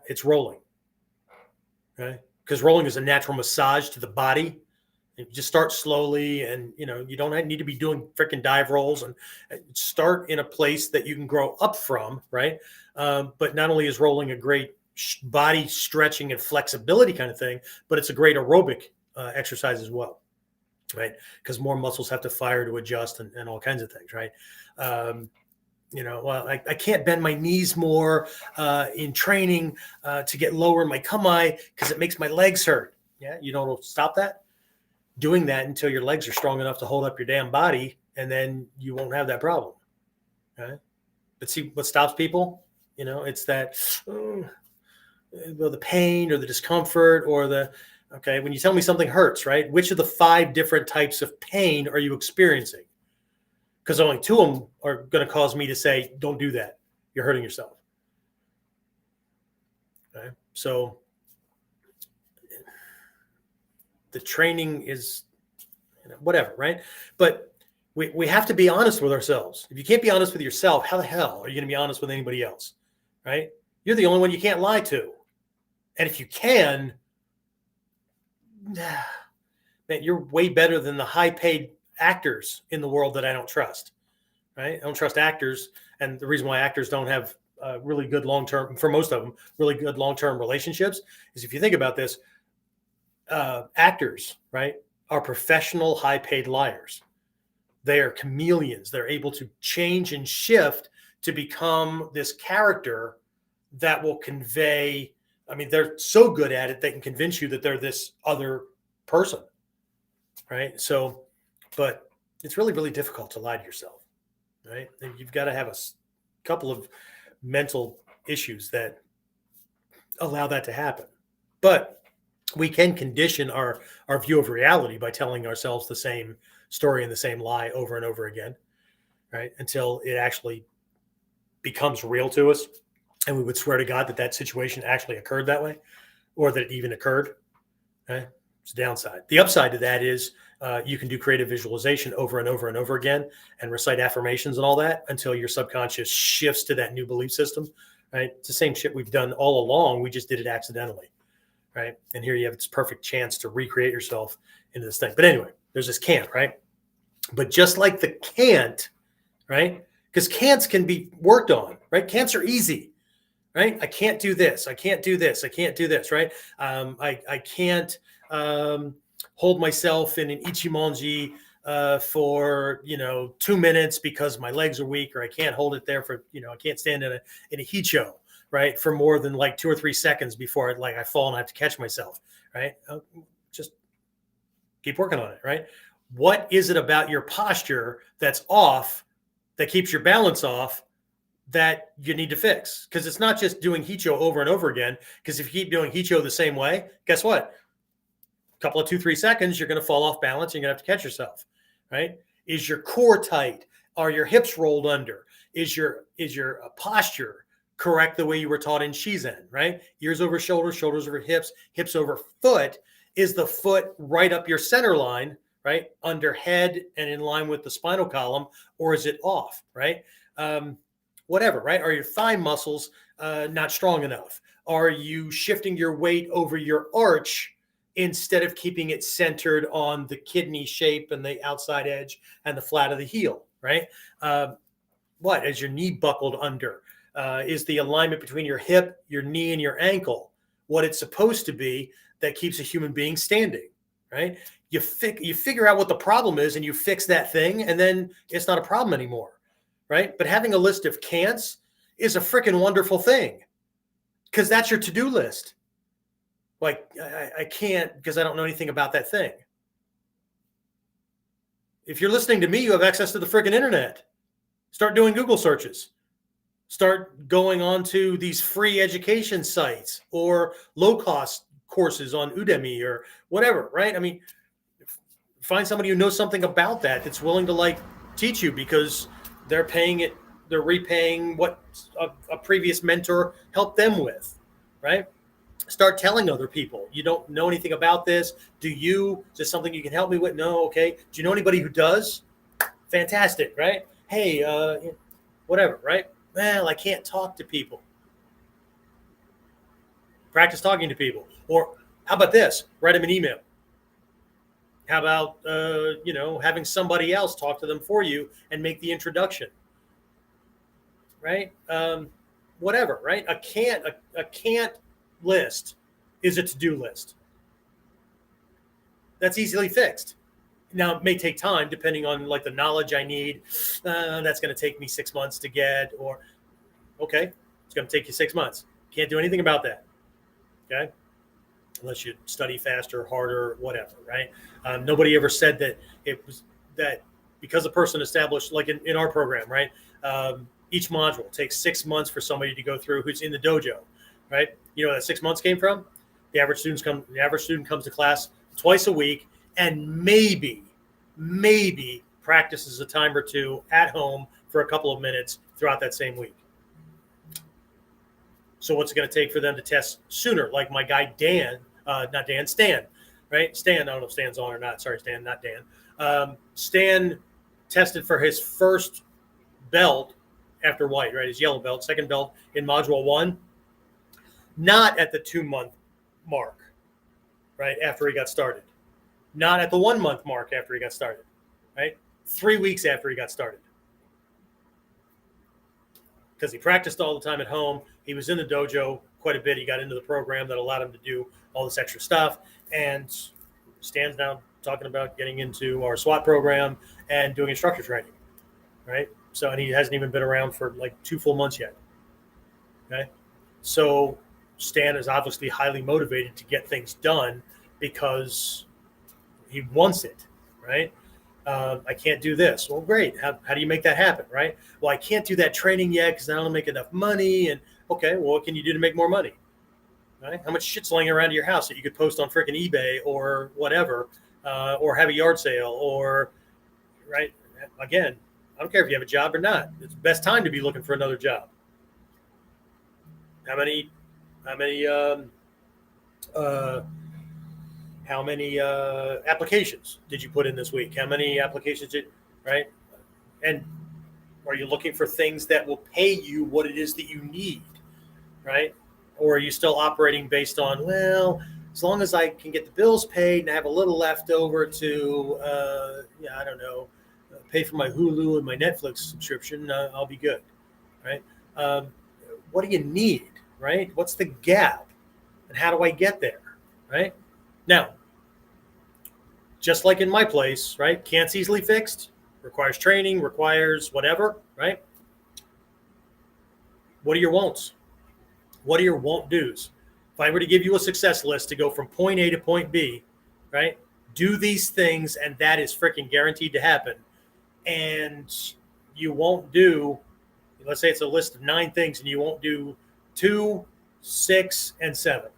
It's rolling. Okay. Because rolling is a natural massage to the body. And you just start slowly, and you don't need to be doing freaking dive rolls, and start in a place that you can grow up from, right? But not only is rolling a great body stretching and flexibility kind of thing, but it's a great aerobic exercise as well, right? Because more muscles have to fire to adjust and all kinds of things, right? Well, I can't bend my knees more in training to get lower in my kumi because it makes my legs hurt. Yeah, you don't stop doing that until your legs are strong enough to hold up your damn body, and then you won't have that problem. Okay? But see, what stops people? It's that the pain or the discomfort or when you tell me something hurts, right? Which of the 5 different types of pain are you experiencing? Because only 2 of them are going to cause me to say, don't do that. You're hurting yourself. Okay. So the training is whatever, right? But we have to be honest with ourselves. If you can't be honest with yourself, how the hell are you going to be honest with anybody else, right? You're the only one you can't lie to. And if you can, man, you're way better than the high-paid actors in the world that I don't trust, right? I don't trust actors. And the reason why actors don't have really good long-term, for most of them, really good long-term relationships is, if you think about this, actors, right, are professional high-paid liars. They are chameleons. They're able to change and shift to become this character that will convey. I mean, they're so good at it, they can convince you that they're this other person, right? So, but it's really, really difficult to lie to yourself, right? And you've got to have a couple of mental issues that allow that to happen. But we can condition our view of reality by telling ourselves the same story and the same lie over and over again, right? Until it actually becomes real to us. And we would swear to God that that situation actually occurred that way, or that it even occurred. Right? It's a downside. The upside to that is you can do creative visualization over and over and over again and recite affirmations and all that until your subconscious shifts to that new belief system, right? It's the same shit we've done all along. We just did it accidentally, right? And here you have this perfect chance to recreate yourself into this thing. But anyway, there's this can't, right? But just like the can't, right? Because can'ts can be worked on, right? Can'ts are easy, right? I can't do this. I can't do this. I can't do this, right? I can't hold myself in an ichimonji for 2 minutes because my legs are weak, or I can't hold it there for I can't stand in a hicho, right, for more than like 2 or 3 seconds before I fall and I have to catch myself, right? Just keep working on it, right? What is it about your posture that's off, that keeps your balance off, that you need to fix? Because it's not just doing hicho over and over again. Because if you keep doing hicho the same way, guess what? A couple of 2-3 seconds, you're going to fall off balance. And you're going to have to catch yourself, right? Is your core tight? Are your hips rolled under? Is your posture correct the way you were taught in Shizen, right? Ears over shoulders, shoulders over hips, hips over foot. Is the foot right up your center line, right, under head and in line with the spinal column, or is it off, right? Whatever, right? Are your thigh muscles not strong enough? Are you shifting your weight over your arch instead of keeping it centered on the kidney shape and the outside edge and the flat of the heel, right? What is your knee buckled under? Is the alignment between your hip, your knee, and your ankle what it's supposed to be that keeps a human being standing, right? You figure out what the problem is and you fix that thing, and then it's not a problem anymore, right? But having a list of can'ts is a freaking wonderful thing, because that's your to-do list. Like, I can't because I don't know anything about that thing. If you're listening to me, you have access to the freaking internet. Start doing Google searches. Start going on to these free education sites or low-cost courses on Udemy or whatever, right? I mean, find somebody who knows something about that that's willing to teach you, because they're repaying what a previous mentor helped them with, right? Start telling other people, you don't know anything about this. Do you? Is this something you can help me with? No. Okay. Do you know anybody who does? Fantastic, right? Hey, whatever, right? Well, I can't talk to people. Practice talking to people. Or how about this? Write them an email. How about, having somebody else talk to them for you and make the introduction, right? Whatever, right? A can't list is a to-do list. That's easily fixed. Now, it may take time depending on the knowledge I need. That's going to take me 6 months to get, or, okay, it's going to take you 6 months. Can't do anything about that, okay? Unless you study faster, harder, whatever, right? Nobody ever said that it was that because a person established, like in our program, right? Each module takes 6 months for somebody to go through who's in the dojo, right? You know where that 6 months came from? The average student comes to class twice a week and maybe practices a time or two at home for a couple of minutes throughout that same week. So what's it going to take for them to test sooner? Like my guy Stan right? Stan, I don't know if Stan's on or not. Sorry, Stan, not Dan. Stan tested for his first belt after white, right? His yellow belt, second belt in module 1, not at the 2-month mark, right? After he got started, not at the 1-month mark after he got started, right? 3 weeks after he got started. Because he practiced all the time at home. He was in the dojo quite a bit. He got into the program that allowed him to do all this extra stuff. And Stan's now talking about getting into our SWAT program and doing instructor training, right? So, and he hasn't even been around for like 2 full months yet. Okay. So Stan is obviously highly motivated to get things done because he wants it, right? I can't do this. Well, great. How do you make that happen, right? Well, I can't do that training yet because I don't make enough money. And okay, well, what can you do to make more money? Right? How much shit's laying around your house that you could post on freaking eBay or whatever, or have a yard sale, or right? Again, I don't care if you have a job or not. It's the best time to be looking for another job. How many applications did you put in this week? How many applications did, right? And are you looking for things that will pay you what it is that you need, right? Or are you still operating based on, well, as long as I can get the bills paid and I have a little left over to, I don't know, pay for my Hulu and my Netflix subscription, I'll be good, right? What do you need, right? What's the gap? And how do I get there, right? Now, just like in my place, right? Can't easily fixed, requires training, requires whatever, right? What are your won'ts? What are your won't do's? If I were to give you a success list to go from point A to point B, right? Do these things and that is freaking guaranteed to happen. And you won't do, let's say it's a list of 9 things and you won't do 2, 6, and 7.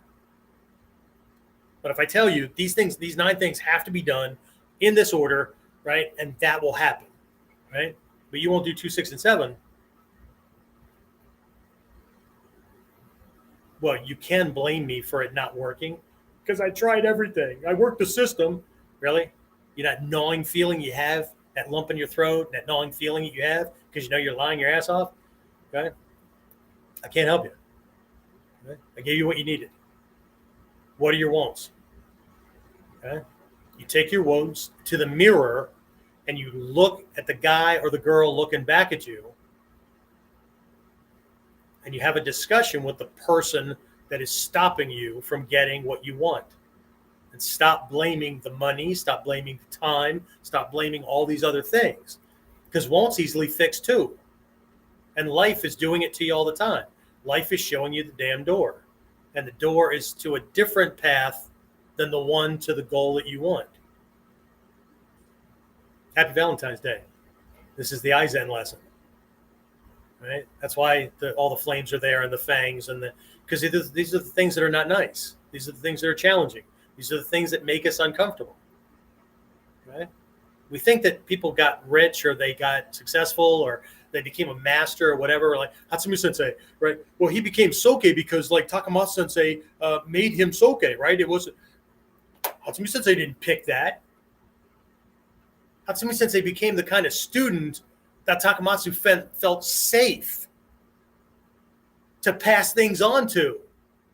But if I tell you these things, these 9 things have to be done in this order, right? And that will happen, right? But you won't do 2, 6, and 7. Well, you can blame me for it not working because I tried everything. I worked the system. Really? You're that gnawing feeling you have, that lump in your throat, that gnawing feeling that you have because you know you're lying your ass off? Okay? I can't help you. Okay? I gave you what you needed. What are your wants? Okay? You take your wants to the mirror and you look at the guy or the girl looking back at you and you have a discussion with the person that is stopping you from getting what you want. And stop blaming the money, stop blaming the time, stop blaming all these other things. Because want's easily fixed too. And life is doing it to you all the time. Life is showing you the damn door. And the door is to a different path than the one to the goal that you want. Happy Valentine's Day. This is the Aizen lesson. Right? That's why all the flames are there and the fangs and because these are the things that are not nice. These are the things that are challenging. These are the things that make us uncomfortable. Right? We think that people got rich or they got successful or they became a master or whatever, like Hatsumi Sensei, right? Well, he became Soke because like Takamatsu Sensei made him Soke, right? It wasn't Hatsumi Sensei didn't pick that. Hatsumi Sensei became the kind of student that Takamatsu felt safe to pass things on to,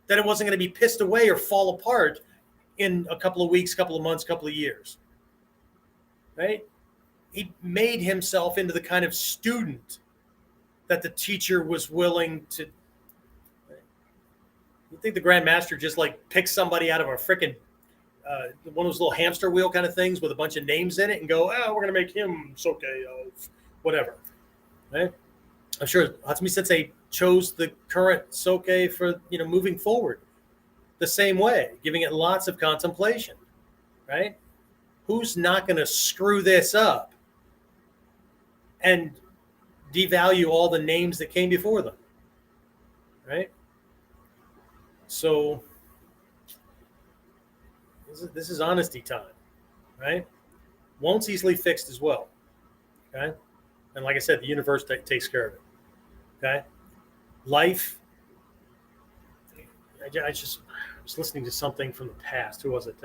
that it wasn't going to be pissed away or fall apart in a couple of weeks, couple of months, couple of years, right? He made himself into the kind of student that the teacher was willing to. You think the Grand Master just like picked somebody out of a freaking one of those little hamster wheel kind of things with a bunch of names in it and go, oh, we're going to make him Soke of whatever, right? I'm sure Hatsumi Sensei chose the current Soke for, moving forward the same way, giving it lots of contemplation, right? Who's not going to screw this up and devalue all the names that came before them, right? So this is honesty time, right? Won't easily fixed as well, okay? And like I said, the universe takes care of it, okay? Life, I just was listening to something from the past. Who was it?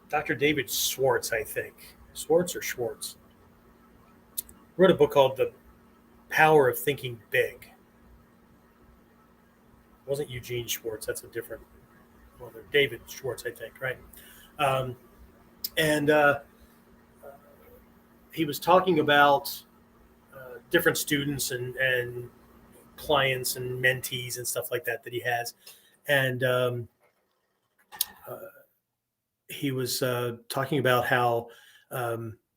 Dr. David Schwartz, I think. Schwartz wrote a book called The Power of Thinking Big. It wasn't Eugene Schwartz. That's a different, well, David Schwartz, I think, right? And he was talking about different students and clients and mentees and stuff like that he has. And he was talking about how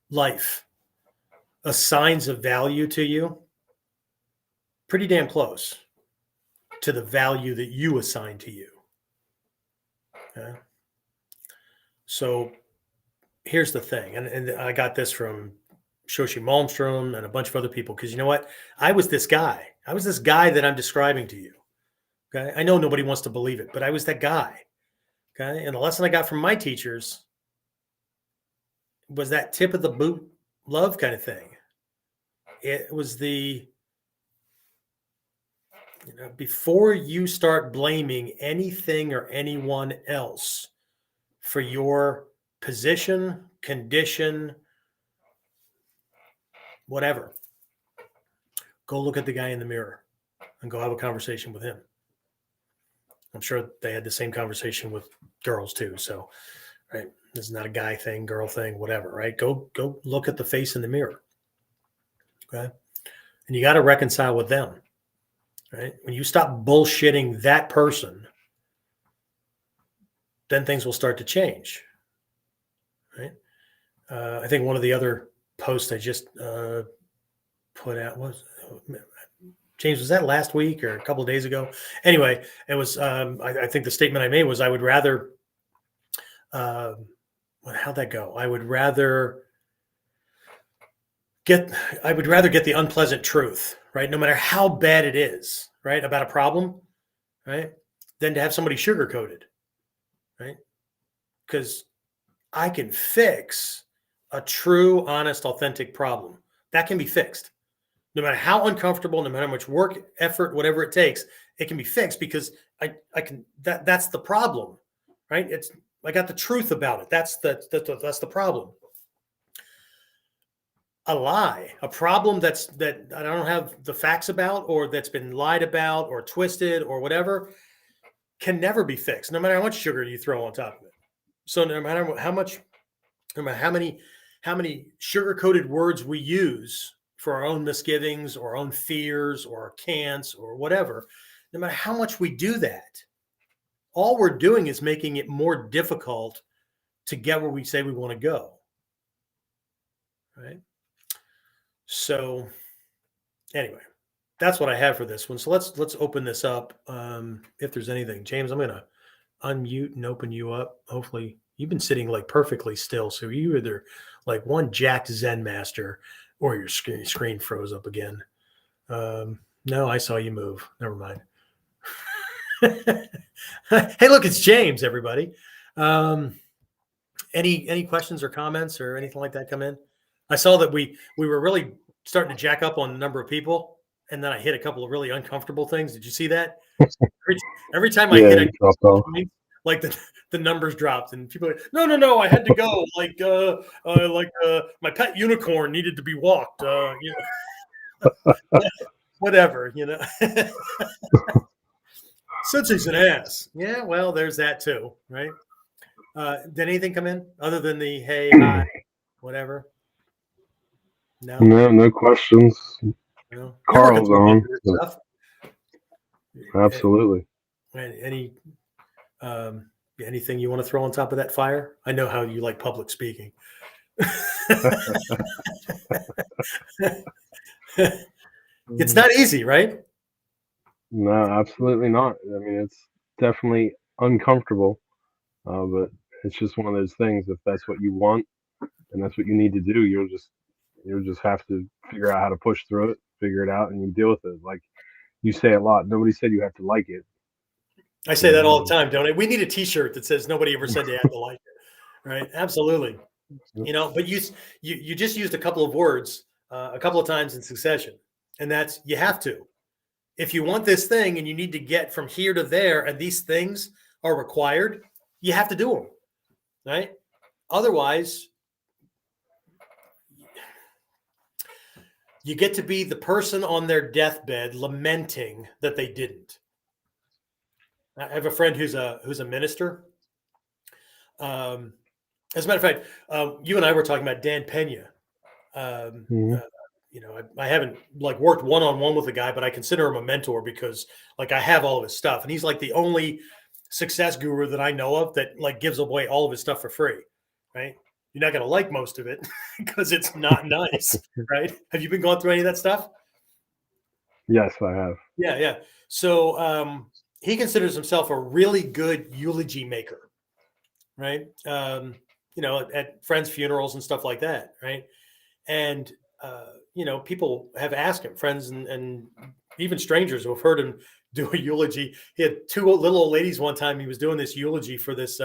life assigns a value to you pretty damn close to the value that you assign to you. Okay? So here's the thing, and I got this from Shoshi Malmstrom and a bunch of other people, because you know what? I was this guy that I'm describing to you. Okay. I know nobody wants to believe it, but I was that guy. Okay. And the lesson I got from my teachers was that tip of the boot love kind of thing. It was before you start blaming anything or anyone else for your position, condition, whatever, go look at the guy in the mirror and go have a conversation with him. I'm sure they had the same conversation with girls too. So, right, this is not a guy thing, girl thing, whatever, right? Go look at the face in the mirror. Okay. And you got to reconcile with them, right? When you stop bullshitting that person, then things will start to change, right? I think one of the other posts I just put out was, James, was that last week or a couple of days ago? Anyway, it was, I think the statement I made was, I would rather, how'd that go? I would rather get the unpleasant truth, right? No matter how bad it is, right? About a problem, right? Than to have somebody sugarcoated, right? Because I can fix a true, honest, authentic problem. That can be fixed. No matter how uncomfortable, no matter how much work, effort, whatever it takes, it can be fixed, because I can, that's the problem, right? I got the truth about it. That's the problem. A lie, a problem that I don't have the facts about, or that's been lied about or twisted or whatever, can never be fixed, no matter how much sugar you throw on top of it. So no matter how many sugar-coated words we use for our own misgivings or our own fears or our can'ts or whatever, no matter how much we do that, all we're doing is making it more difficult to get where we say we want to go. Right? So anyway, that's what I have for this one. So let's open this up. If there's anything, James, I'm going to unmute and open you up. Hopefully you've been sitting like perfectly still. So you either like one jacked Zen master, or your screen froze up again. No, I saw you move. Never mind. Hey, look, it's James, everybody. Any questions or comments or anything like that come in? I saw that we were really starting to jack up on the number of people, and then I hit a couple of really uncomfortable things. Did you see that? Every time I hit like the numbers dropped, and people are like, no, I had to go. My pet unicorn needed to be walked. Whatever, Since he's an ass. Yeah, well, there's that too, right? Did anything come in other than the hey, hi, whatever? No questions. No. Carl's on. So. Absolutely. Anything you want to throw on top of that fire? I know how you like public speaking. It's not easy, right? No, absolutely not. I mean, it's definitely uncomfortable, but it's just one of those things. If that's what you want and that's what you need to do, you'll just have to figure out how to push through it, figure it out, and you deal with it. Like you say a lot. Nobody said you have to like it. I say that all the time, don't I? We need a T-shirt that says nobody ever said they had to like it, right? Absolutely. But you just used a couple of words a couple of times in succession, and that's you have to. if you want this thing and you need to get from here to there, and these things are required, you have to do them, right? Otherwise, you get to be the person on their deathbed lamenting that they didn't. I have a friend who's a minister. As a matter of fact, you and I were talking about Dan Pena. Mhm. I haven't like worked one-on-one with the guy, but I consider him a mentor because like I have all of his stuff, and he's like the only success guru that I know of that like gives away all of his stuff for free, right? You're not going to like most of it because it's not nice, right? Have you been going through any of that stuff? Yes, I have. Yeah, yeah. So he considers himself a really good eulogy maker, right? At friends' funerals and stuff like that, right? And people have asked him, friends and even strangers who have heard him do a eulogy. He had two little old ladies one time. He was doing this eulogy for this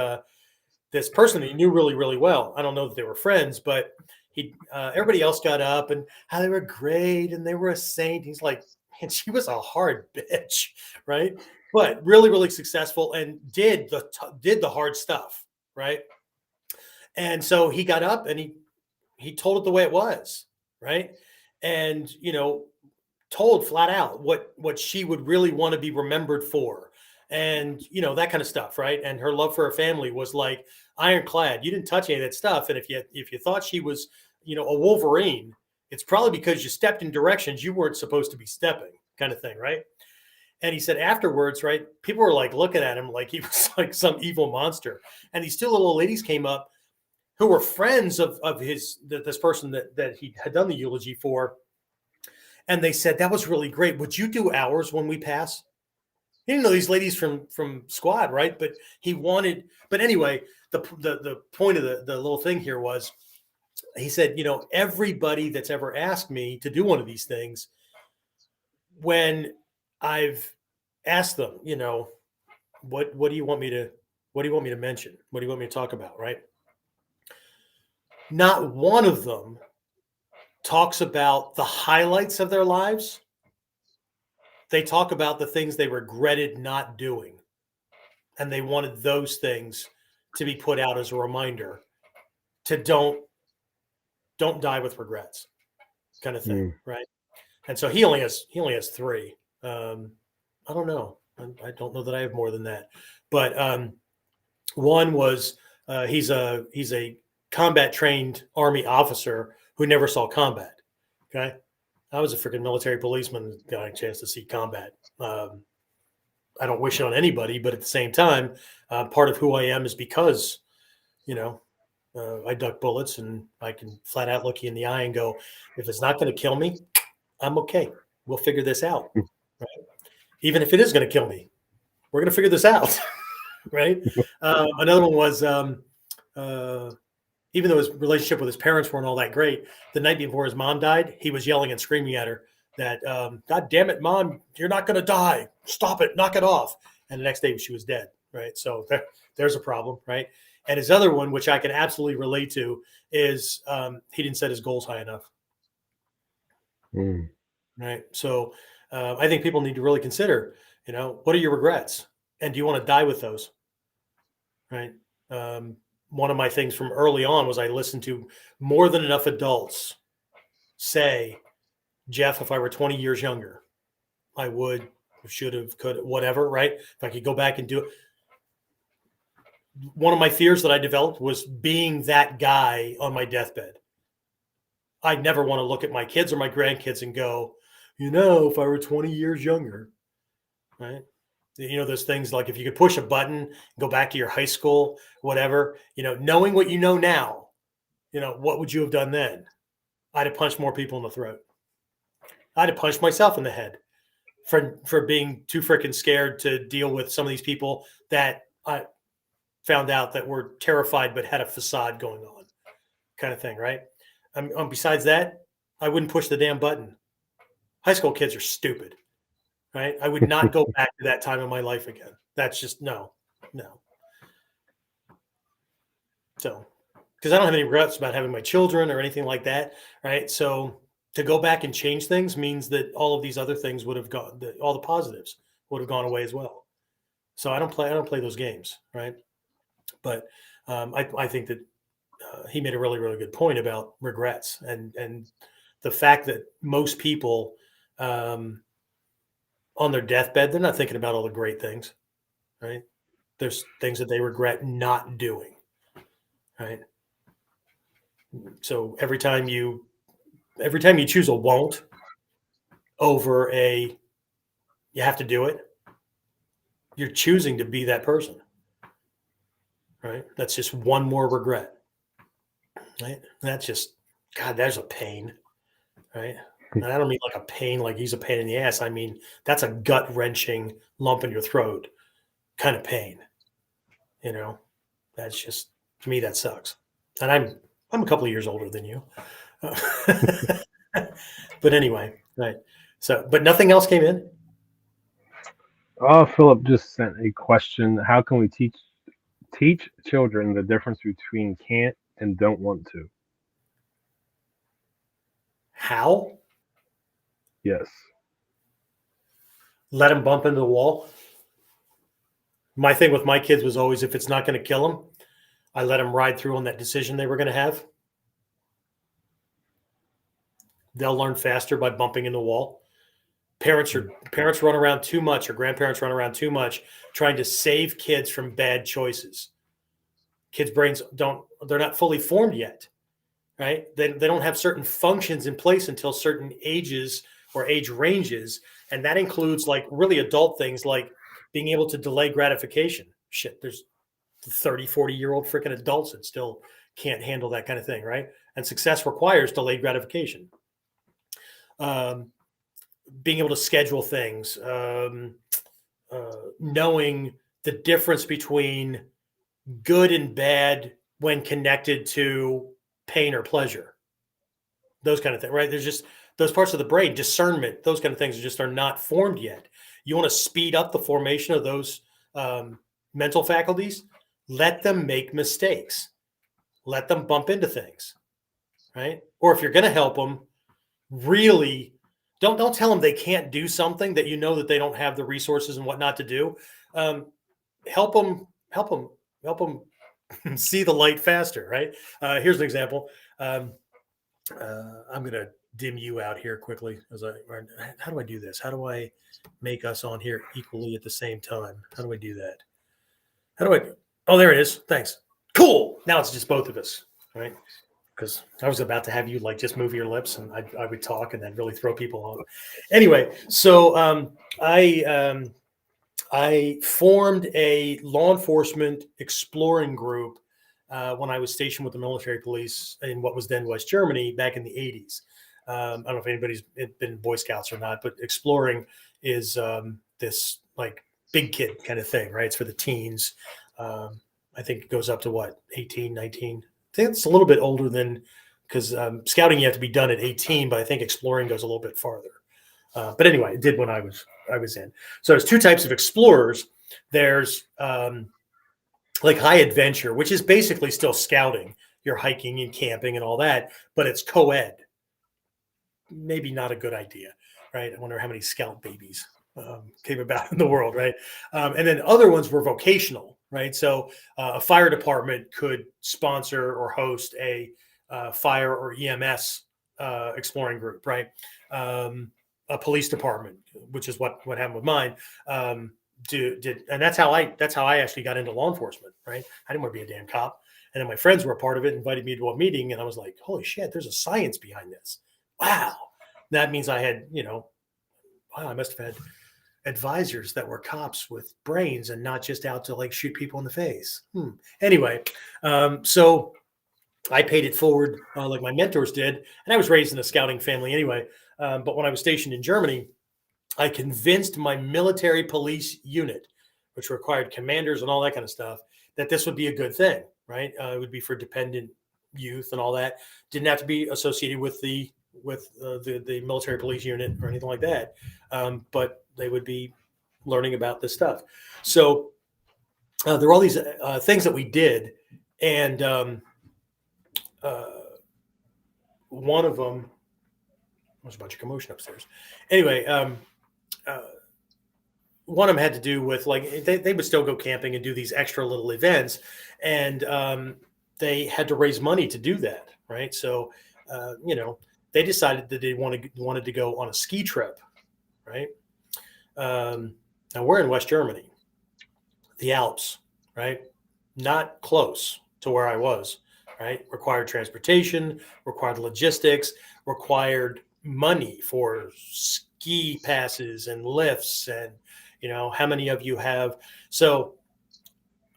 person that he knew really, really well. I don't know that they were friends, but everybody else got up and how they were great and they were a saint. He's like, man, she was a hard bitch, right? But really, really successful and did the hard stuff, right? And so he got up and he told it the way it was, right? And told flat out what she would really want to be remembered for, and that kind of stuff, right? And her love for her family was like ironclad. You didn't touch any of that stuff, and if you thought she was a Wolverine, it's probably because you stepped in directions you weren't supposed to be stepping, kind of thing, right? And he said afterwards, right, people were like looking at him like he was like some evil monster, and these two little ladies came up who were friends of this person that he had done the eulogy for. And they said, that was really great. Would you do ours when we pass? He didn't know these ladies from squad, right? But but anyway, the point of the little thing here was, he said, everybody that's ever asked me to do one of these things, when I've asked them, what do you want me to mention? What do you want me to talk about? Right? Not one of them talks about the highlights of their lives. They talk about the things they regretted not doing. And they wanted those things to be put out as a reminder to don't die with regrets, kind of thing. Right. And so he only has three. I don't know. I don't know that I have more than that. But one was he's a combat trained Army officer who never saw combat. Okay. I was a freaking military policeman, got a chance to see combat. I don't wish it on anybody, but at the same time, part of who I am is because, I duck bullets and I can flat out look you in the eye and go, if it's not going to kill me, I'm okay. We'll figure this out. Right? Even if it is going to kill me, we're going to figure this out. Right. Another one was, even though his relationship with his parents weren't all that great, the night before his mom died, he was yelling and screaming at her that, God damn it, Mom, you're not going to die. Stop it. Knock it off. And the next day she was dead. Right. So there's a problem. Right. And his other one, which I can absolutely relate to, is he didn't set his goals high enough. Right. So I think people need to really consider, what are your regrets? And do you want to die with those? Right. One of my things from early on was I listened to more than enough adults say, Jeff, if I were 20 years younger, I would, should have, could, whatever, right? If I could go back and do it. One of my fears that I developed was being that guy on my deathbed. I never want to look at my kids or my grandkids and go, if I were 20 years younger, right? Those things like if you could push a button, go back to your high school, whatever, knowing what you know now, what would you have done then? I'd have punched more people in the throat. I'd have punched myself in the head for being too freaking scared to deal with some of these people that I found out that were terrified but had a facade going on, kind of thing, right? Besides that, I wouldn't push the damn button. High school kids are stupid. Right? I would not go back to that time in my life again. That's just no. So, because I don't have any regrets about having my children or anything like that, right? So To go back and change things means that all of these other things would have gone, all the positives would have gone away as well. So I don't play those games, right? But I think that he made a really, really good point about regrets and the fact that most people on their deathbed, they're not thinking about all the great things, right? There's things that they regret not doing, right? So every time you choose a won't over a you have to do it, you're choosing to be that person, right? That's just one more regret, right? That's just, God, there's a pain, right? And I don't mean like a pain, like he's a pain in the ass. I mean, that's a gut wrenching lump in your throat kind of pain, you know? That's just, to me, that sucks. And I'm a couple of years older than you. But anyway, right. So, but nothing else came in. Philip just sent a question. How can we teach children the difference between can't and don't want to? How? Yes. Let them bump into the wall. My thing with my kids was always, if it's not going to kill them, I let them ride through on that decision they were going to have. They'll learn faster by bumping into the wall. Parents run around too much, or grandparents run around too much trying to save kids from bad choices. Kids' brains they're not fully formed yet, right? They don't have certain functions in place until certain ages or age ranges. And that includes like really adult things like being able to delay gratification. Shit, there's 30, 40-year-old freaking adults that still can't handle that kind of thing, right? And success requires delayed gratification. Being able to schedule things, knowing the difference between good and bad when connected to pain or pleasure, those kind of things, right? There's just those parts of the brain, discernment, those kind of things are not formed yet. You want to speed up the formation of those mental faculties. Let them make mistakes. Let them bump into things, right? Or if you're going to help them, really don't tell them they can't do something that you know that they don't have the resources and what not to do. Help them see the light faster, right? Here's an example. I'm going to dim you out here quickly. How do I do this? How do I make us on here equally at the same time? How do I do that? Oh, there it is. Thanks. Cool. Now it's just both of us, right? Because I was about to have you like just move your lips and I would talk and then really throw people off. Anyway, so I formed a law enforcement exploring group when I was stationed with the military police in what was then West Germany back in the 80s. I don't know if anybody's been in Boy Scouts or not, but exploring is this like big kid kind of thing, right? It's for the teens. I think it goes up to what, 18, 19. I think it's a little bit older than, because scouting you have to be done at 18, but I think exploring goes a little bit farther. But anyway, it did when I was in. So there's two types of explorers. There's like high adventure, which is basically still scouting. You're hiking and camping and all that, but it's co-ed. Maybe not a good idea, right? I wonder how many scout babies came about in the world, right? And then other ones were vocational, right? So a fire department could sponsor or host a fire or EMS exploring group, right? A police department, which is what happened with mine, and that's how I actually got into law enforcement, right? I didn't want to be a damn cop, and then my friends were a part of it, invited me to a meeting, and I was like, holy shit, there's a science behind this. Wow, that means I had, wow, I must have had advisors that were cops with brains and not just out to like shoot people in the face. Anyway, so I paid it forward like my mentors did, and I was raised in a scouting family anyway. But when I was stationed in Germany, I convinced my military police unit, which required commanders and all that kind of stuff, that this would be a good thing, right? It would be for dependent youth and all that. Didn't have to be associated with the military police unit or anything like that, but they would be learning about this stuff. So there were all these things that we did, and one of them There's a bunch of commotion upstairs. Anyway, one of them had to do with like they would still go camping and do these extra little events, and they had to raise money to do that, right? So, they decided that they wanted to go on a ski trip, right? Now we're in West Germany, the Alps, right? Not close to where I was, right? Required transportation, required logistics, required money for ski passes and lifts, and how many of you have. So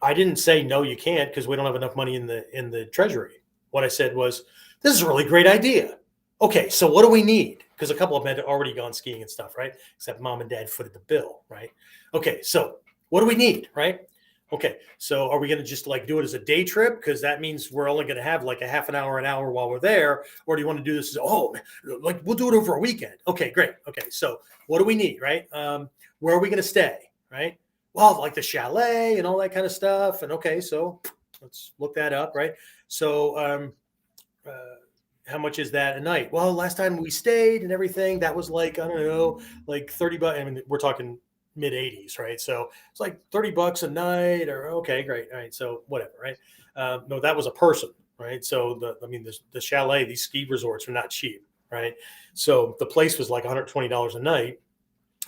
I didn't say no, you can't, because we don't have enough money in the treasury. What I said was, this is a really great idea. Okay, so what do we need? Because a couple of them had already gone skiing and stuff, right? Except mom and dad footed the bill, right? Okay, so what do we need, right? Okay, so are we going to just like do it as a day trip? Because that means we're only going to have like a half an hour while we're there. Or do you want to do this? Like we'll do it over a weekend. Okay, great. Okay, so what do we need, right? Where are we going to stay, right? Well, like the chalet and all that kind of stuff. And okay, so let's look that up, right? So how much is that a night? Well, last time we stayed and everything, that was like, I don't know, like $30. I mean, we're talking mid 80s, right? So it's like $30 a night, or okay, great. All right. So whatever, right? No, that was a person, right? So the chalet, these ski resorts are not cheap, right? So the place was like $120 a night.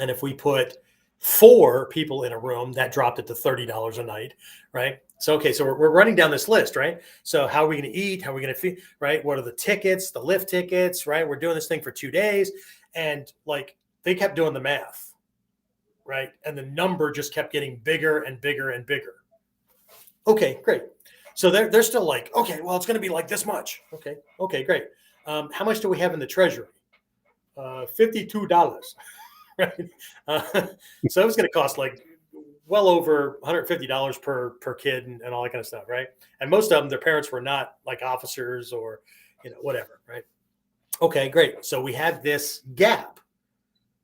And if we put 4 people in a room, that dropped it to $30 a night, right? So, okay, so we're running down this list, right? So how are we going to eat? How are we going to feed, right? What are the tickets, the lift tickets, right? We're doing this thing for 2 days. And like they kept doing the math, right? And the number just kept getting bigger and bigger and bigger. Okay, great. So they're still like, okay, well, it's going to be like this much. Okay, great. How much do we have in the treasury? $52. Right. So it was going to cost like well over $150 per kid and all that kind of stuff, right? And most of them, their parents were not like officers or whatever, right? Okay, great. So we have this gap,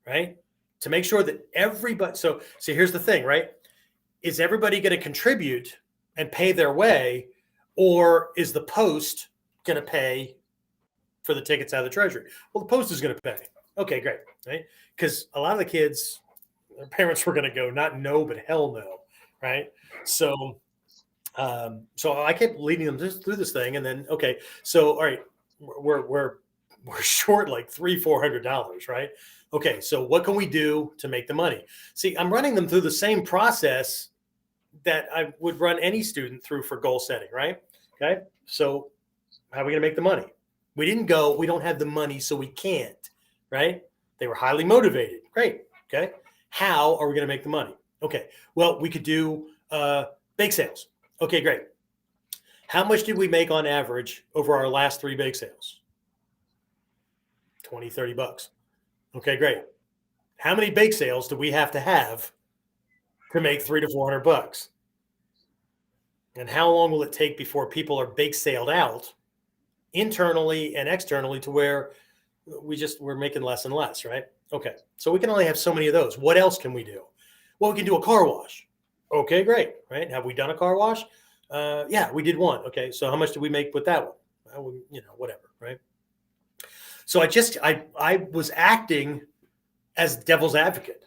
right? To make sure that everybody. So here's the thing, right? Is everybody going to contribute and pay their way, or is the post going to pay for the tickets out of the treasury? Well, the post is going to pay. Okay, great, right? Because a lot of the kids, their parents were going to go, not no, but hell no, right? So I kept leading them through this thing, and then okay, so all right, we're short like $300-400, right? Okay, so what can we do to make the money? See, I'm running them through the same process that I would run any student through for goal setting, right? Okay, so how are we going to make the money? We didn't go, we don't have the money, so we can't, right? They were highly motivated. Great. Okay. How are we going to make the money? Okay. Well, we could do bake sales. Okay, great. How much did we make on average over our last 3 bake sales? $20-30. Okay, great. How many bake sales do we have to make $300-400? And how long will it take before people are bake saled out internally and externally to where we're making less and less, right? Okay. So we can only have so many of those. What else can we do? Well, we can do a car wash. Okay, great. Right. Have we done a car wash? Yeah, we did one. Okay. So how much did we make with that one? Whatever. Right. So I was acting as devil's advocate,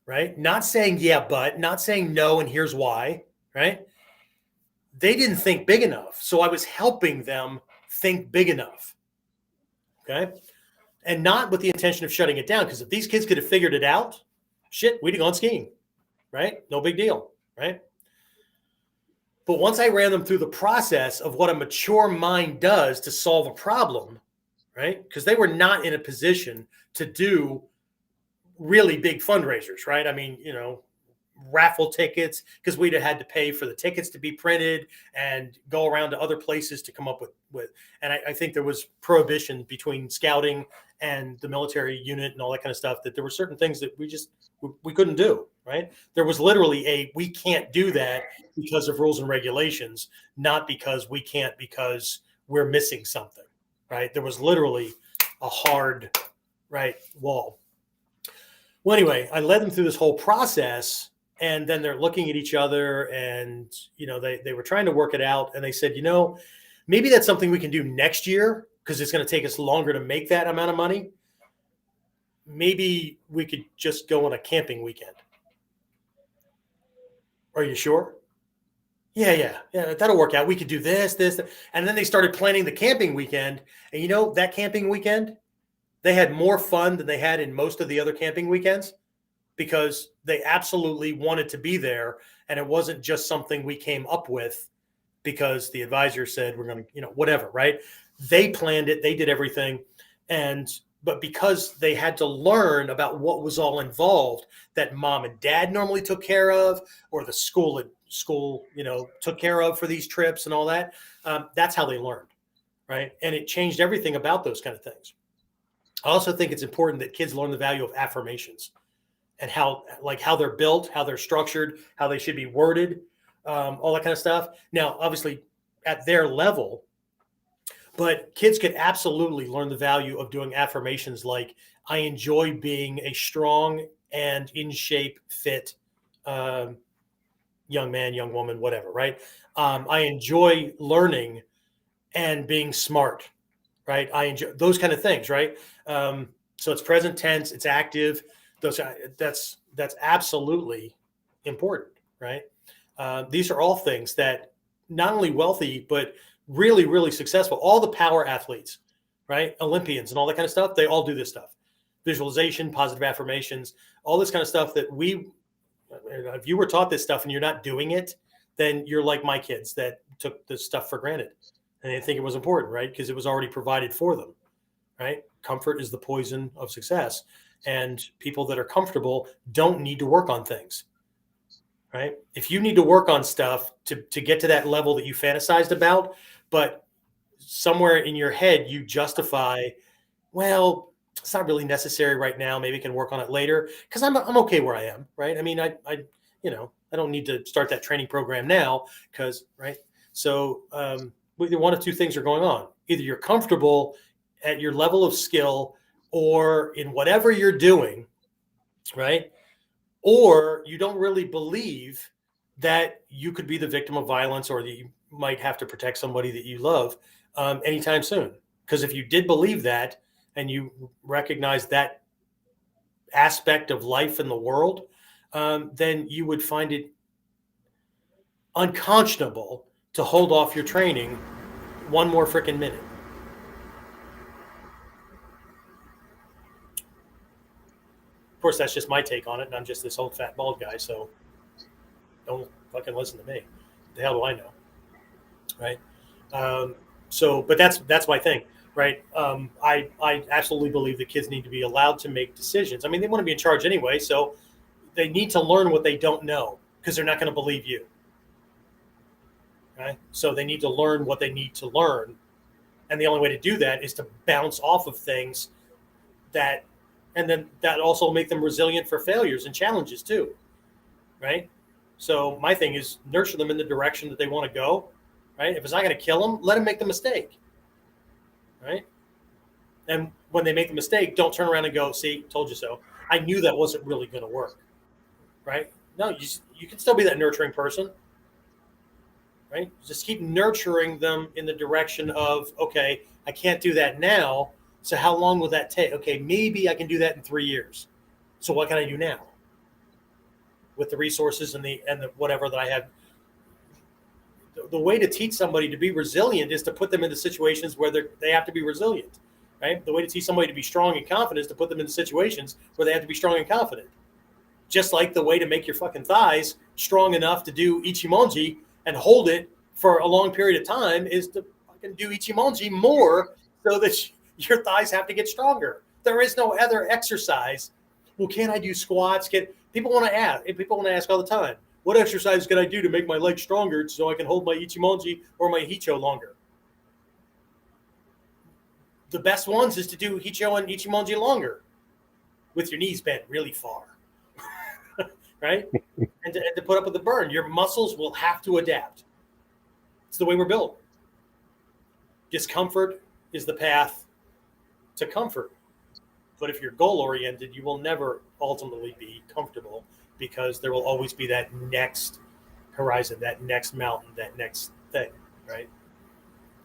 right? Not saying, yeah, but not saying no. And here's why, right? They didn't think big enough. So I was helping them think big enough. Okay. And not with the intention of shutting it down, because if these kids could have figured it out, shit, we'd have gone skiing, right? No big deal, right? But once I ran them through the process of what a mature mind does to solve a problem, right? Because they were not in a position to do really big fundraisers, right? I mean, raffle tickets, because we'd have had to pay for the tickets to be printed and go around to other places to come up with. And I think there was prohibition between scouting and the military unit and all that kind of stuff, that there were certain things that we couldn't do, right? There was literally we can't do that because of rules and regulations, not because we can't, because we're missing something, right? There was literally a hard, right, wall. Well, anyway, I led them through this whole process, and then they're looking at each other, and, they were trying to work it out. And they said, maybe that's something we can do next year, because it's going to take us longer to make that amount of money. maybe we could just go on a camping weekend. Are you sure? Yeah, that'll work out. We could do this. And then they started planning the camping weekend. And you know, that camping weekend, they had more fun than they had in most of the other camping weekends because they absolutely wanted to be there. And it wasn't just something we came up with because the advisor said we're going to, whatever, right? They planned it. They did everything. But because they had to learn about what was all involved that mom and dad normally took care of, or the school took care of for these trips and all that, that's how they learned, right? And it changed everything about those kind of things. I also think it's important that kids learn the value of affirmations and how they're built, how they're structured, how they should be worded, all that kind of stuff. Now, obviously, at their level, but kids could absolutely learn the value of doing affirmations like, I enjoy being a strong and in shape, fit young man, young woman, whatever, right? I enjoy learning and being smart, right? I enjoy those kind of things, right? So it's present tense, it's active. That's absolutely important, right? These are all things that not only wealthy, but really, really successful, all the power athletes, right? Olympians and all that kind of stuff, they all do this stuff. Visualization, positive affirmations, all this kind of stuff that if you were taught this stuff and you're not doing it, then you're like my kids that took this stuff for granted and they think it was important, right? Because it was already provided for them, right? Comfort is the poison of success. And people that are comfortable don't need to work on things, right? If you need to work on stuff to get to that level that you fantasized about, but somewhere in your head you justify, well, it's not really necessary right now. Maybe I can work on it later because I'm okay where I am, right? I mean, I don't need to start that training program now because, right? So either one of two things are going on. Either you're comfortable at your level of skill or in whatever you're doing, right? Or you don't really believe that you could be the victim of violence or that you might have to protect somebody that you love anytime soon. Because if you did believe that and you recognize that aspect of life in the world, then you would find it unconscionable to hold off your training one more freaking minute. Of course, that's just my take on it, and I'm just this old fat bald guy, so don't fucking listen to me. The hell do I know, right? But that's my thing, right? I absolutely believe that kids need to be allowed to make decisions. I mean, they want to be in charge anyway, so they need to learn what they don't know because they're not going to believe you, right? So they need to learn what they need to learn, and the only way to do that is to bounce off of things and then that also make them resilient for failures and challenges too, right? So my thing is nurture them in the direction that they want to go, right? If it's not going to kill them, let them make the mistake, right? And when they make the mistake, don't turn around and go, see, told you so. I knew that wasn't really going to work, right? No, you can still be that nurturing person, right? Just keep nurturing them in the direction of, okay, I can't do that now. So how long will that take? Okay, maybe I can do that in 3 years. So what can I do now with the resources and the whatever that I have? The way to teach somebody to be resilient is to put them into situations where they have to be resilient, right? The way to teach somebody to be strong and confident is to put them into situations where they have to be strong and confident. Just like the way to make your fucking thighs strong enough to do ichimonji and hold it for a long period of time is to fucking do ichimonji more so that your thighs have to get stronger. There is no other exercise. Well, can I do squats? People want to ask all the time, what exercise can I do to make my legs stronger so I can hold my ichimonji or my hicho longer? The best ones is to do hicho and ichimonji longer with your knees bent really far, right? and to put up with the burn. Your muscles will have to adapt. It's the way we're built. Discomfort is the path to comfort. But if you're goal-oriented, you will never ultimately be comfortable because there will always be that next horizon, that next mountain, that next thing, right?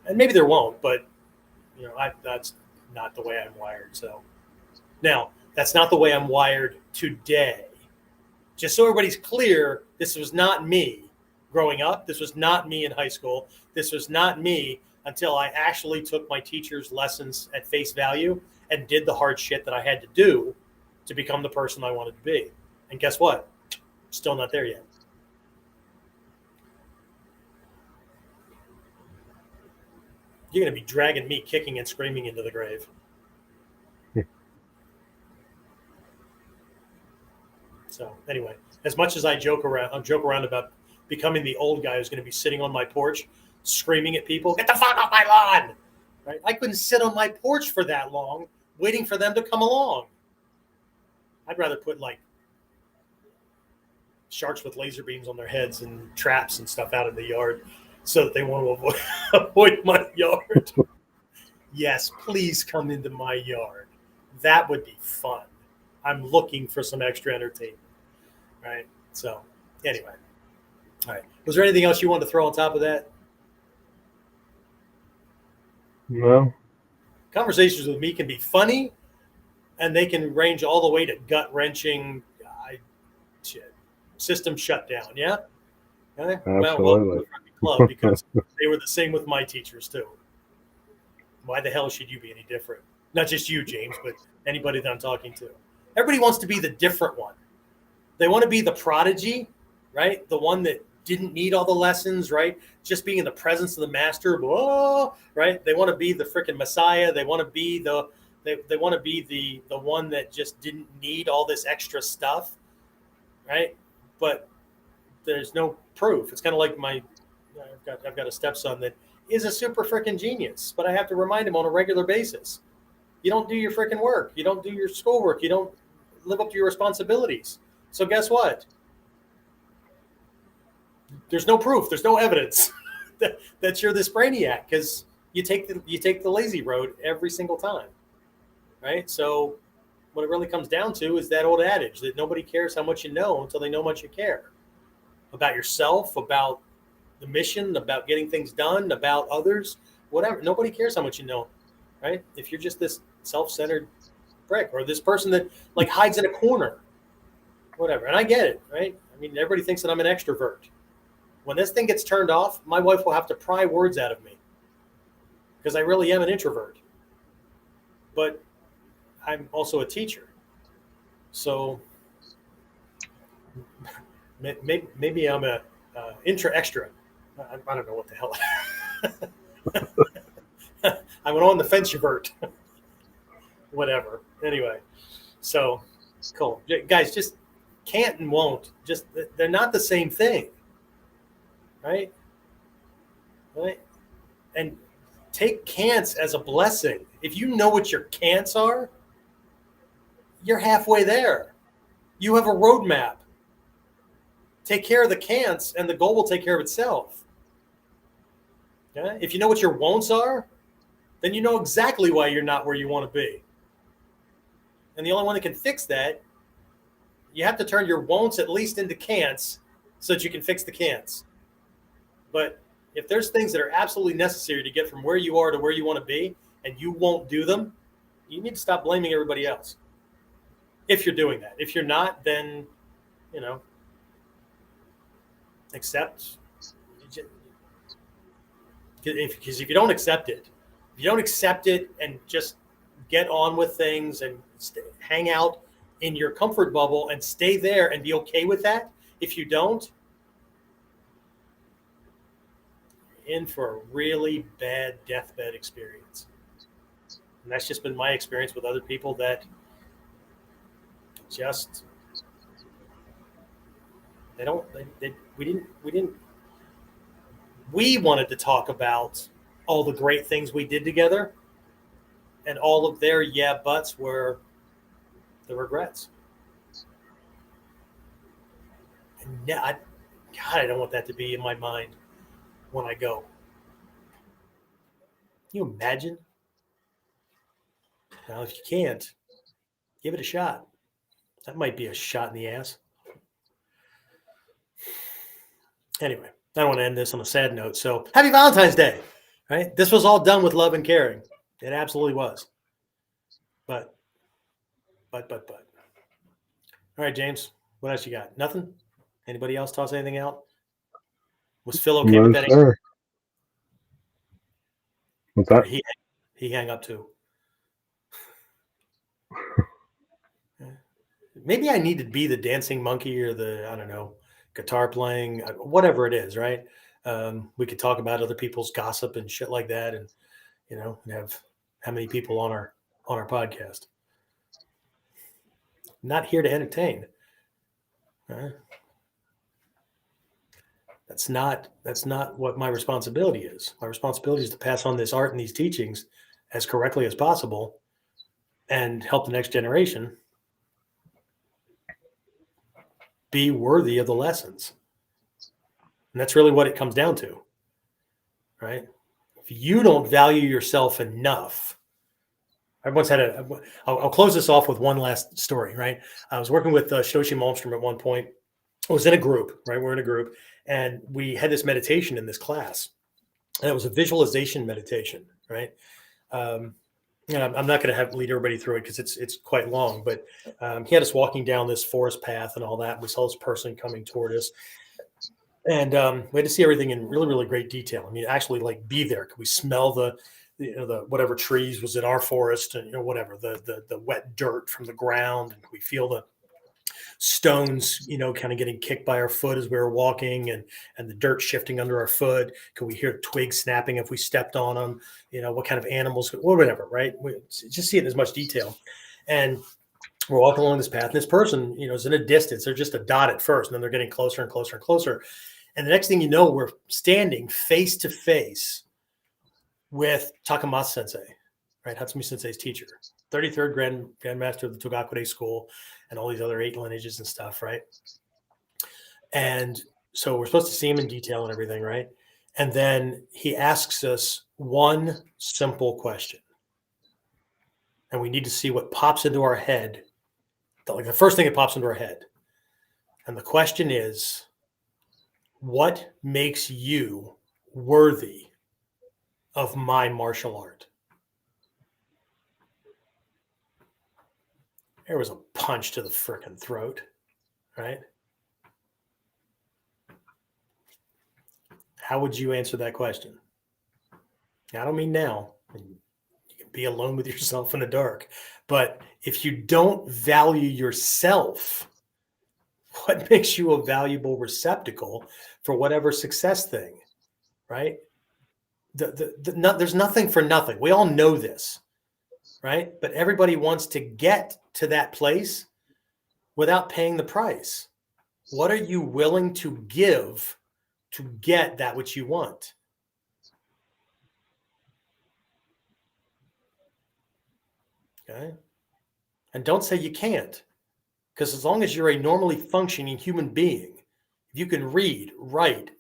And maybe there won't, but that's not the way I'm wired. So now That's not the way I'm wired today. Just so everybody's clear, this was not me growing up. This was not me in high school. This was not me until I actually took my teacher's lessons at face value and did the hard shit that I had to do to become the person I wanted to be. And guess what? Still not there yet. You're going to be dragging me kicking and screaming into the grave. So anyway, as much as I joke around about becoming the old guy who's going to be sitting on my porch screaming at people, get the fuck off my lawn. Right? I couldn't sit on my porch for that long waiting for them to come along. I'd rather put like sharks with laser beams on their heads and traps and stuff out in the yard so that they want to avoid my yard. Yes, please come into my yard. That would be fun. I'm looking for some extra entertainment. Right? So anyway. All right. Was there anything else you wanted to throw on top of that? No. Conversations with me can be funny, and they can range all the way to gut-wrenching system shutdown. Yeah? Okay? Absolutely. Well, welcome to the fucking club, because they were the same with my teachers, too. Why the hell should you be any different? Not just you, James, but anybody that I'm talking to. Everybody wants to be the different one. They want to be the prodigy, right? The one that didn't need all the lessons, right? Just being in the presence of the master, whoa, right? They want to be the freaking Messiah. They want to be they want to be the one that just didn't need all this extra stuff, right? But there's no proof. It's kind of like I've got a stepson that is a super freaking genius, but I have to remind him on a regular basis. You don't do your freaking work. You don't do your schoolwork. You don't live up to your responsibilities. So guess what? There's no proof. There's no evidence that you're this brainiac, because you take the lazy road every single time, right? So what it really comes down to is that old adage that nobody cares how much you know until they know how much you care about yourself, about the mission, about getting things done, about others, whatever. Nobody cares how much you know, right? If you're just this self-centered prick or this person that like hides in a corner, whatever. And I get it, right? I mean, everybody thinks that I'm an extrovert. When this thing gets turned off, my wife will have to pry words out of me because I really am an introvert. But I'm also a teacher. So maybe I'm a extra. I don't know what the hell. I'm an on the fence avert. Whatever. Anyway, so cool. Guys, just can't and won't. Just they're not the same thing. Right? And take can'ts as a blessing. If you know what your can'ts are, you're halfway there. You have a roadmap. Take care of the can'ts, and the goal will take care of itself. Okay? If you know what your won'ts are, then you know exactly why you're not where you want to be. And the only one that can fix that, you have to turn your won'ts at least into can'ts so that you can fix the can'ts. But if there's things that are absolutely necessary to get from where you are to where you want to be, and you won't do them, you need to stop blaming everybody else. If you're doing that. If you're not, then, accept. Because if you don't accept it, and just get on with things and hang out in your comfort bubble and stay there and be okay with that, if you don't, in for a really bad deathbed experience. And that's just been my experience with other people that just we wanted to talk about all the great things we did together, and all of their yeah buts were the regrets. And I don't want that to be in my mind when I go. Can you imagine? Now, if you can't, give it a shot. That might be a shot in the ass. Anyway, I don't want to end this on a sad note. So happy Valentine's Day, right? This was all done with love and caring. It absolutely was. But But. All right, James, what else you got? Nothing? Anybody else toss anything out? Was Phil okay No, with that? sir. What's Or that? he hang up too? Maybe I need to be the dancing monkey or the, I don't know, guitar playing, whatever it is, right? We could talk about other people's gossip and shit like that, and and have how many people on our podcast. Not here to entertain. That's not what my responsibility is. My responsibility is to pass on this art and these teachings as correctly as possible and help the next generation be worthy of the lessons. And that's really what it comes down to, right? If you don't value yourself enough, I once had I'll close this off with one last story, right? I was working with Shoshi Malmstrom at one point. I was in a group, right? We're in a group, and we had this meditation in this class, and it was a visualization meditation, right? And I'm not going to lead everybody through it because it's quite long, but he had us walking down this forest path and all that. We saw this person coming toward us, and we had to see everything in really, really great detail. I mean, actually, like, be there. Could we smell the whatever trees was in our forest, and whatever the wet dirt from the ground, and could we feel the stones, kind of getting kicked by our foot as we were walking, and the dirt shifting under our foot? Could we hear twigs snapping if we stepped on them? What kind of animals, or whatever, right? We just see it in as much detail. And we're walking along this path, and this person, is in a distance. They're just a dot at first, and then they're getting closer and closer and closer. And the next thing you know, we're standing face to face with Takamatsu Sensei, right? Hatsumi Sensei's teacher, 33rd Grandmaster of the Togakure school, and all these other 8 lineages and stuff, right? And so we're supposed to see him in detail and everything, right? And then he asks us one simple question. And we need to see what pops into our head, like the first thing that pops into our head. And the question is, what makes you worthy of my martial art? There was a punch to the frickin' throat, right? How would you answer that question? I don't mean now. You can be alone with yourself in the dark. But if you don't value yourself, what makes you a valuable receptacle for whatever success thing, right? There's nothing for nothing. We all know this, right? But everybody wants to get to that place without paying the price. What are you willing to give to get that which you want? Okay. And don't say you can't, because as long as you're a normally functioning human being, if you can read, write,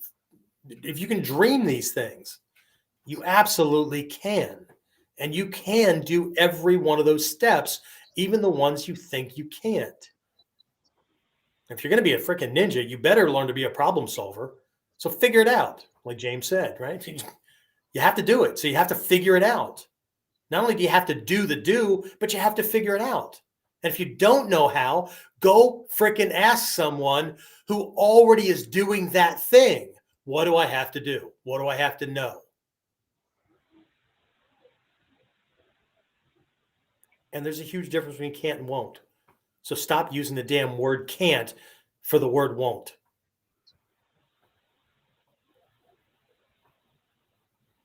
if you can dream these things, you absolutely can. And you can do every one of those steps, even the ones you think you can't. If you're going to be a freaking ninja, you better learn to be a problem solver. So figure it out, like James said, right? You have to do it. So you have to figure it out. Not only do you have to do the do, but you have to figure it out. And if you don't know how, go freaking ask someone who already is doing that thing. What do I have to do? What do I have to know? And there's a huge difference between can't and won't. So stop using the damn word can't for the word won't.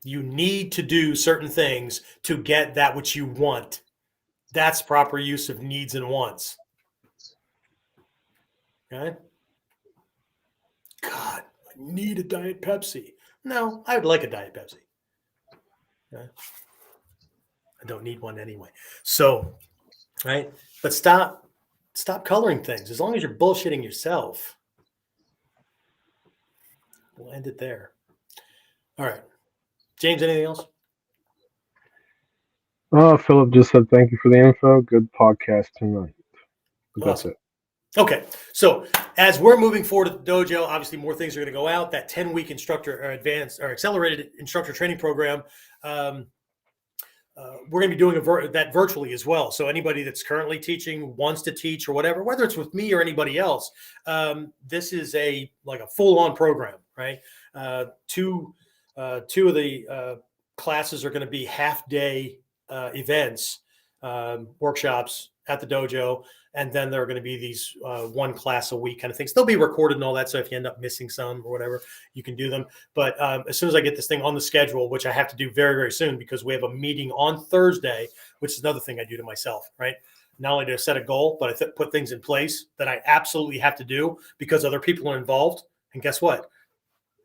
You need to do certain things to get that which you want. That's proper use of needs and wants. Okay? God, I need a Diet Pepsi. No, I would like a Diet Pepsi. Okay? I don't need one anyway. So, right? But stop coloring things. As long as you're bullshitting yourself, we'll end it there. All right. James, anything else? Philip just said thank you for the info. Good podcast tonight. That's Awesome. it. Okay, so as we're moving forward at the dojo, obviously more things are going to go out. That 10-week instructor or advanced or accelerated instructor training program, we're going to be doing that virtually as well. So anybody that's currently teaching, wants to teach or whatever, whether it's with me or anybody else, this is like a full-on program, right? Two of the classes are going to be half-day events, workshops at the dojo. And then there are going to be these one class a week kind of things. They'll be recorded and all that. So if you end up missing some or whatever, you can do them. But as soon as I get this thing on the schedule, which I have to do very, very soon because we have a meeting on Thursday, which is another thing I do to myself, right? Not only do I set a goal, but I put things in place that I absolutely have to do because other people are involved. And guess what?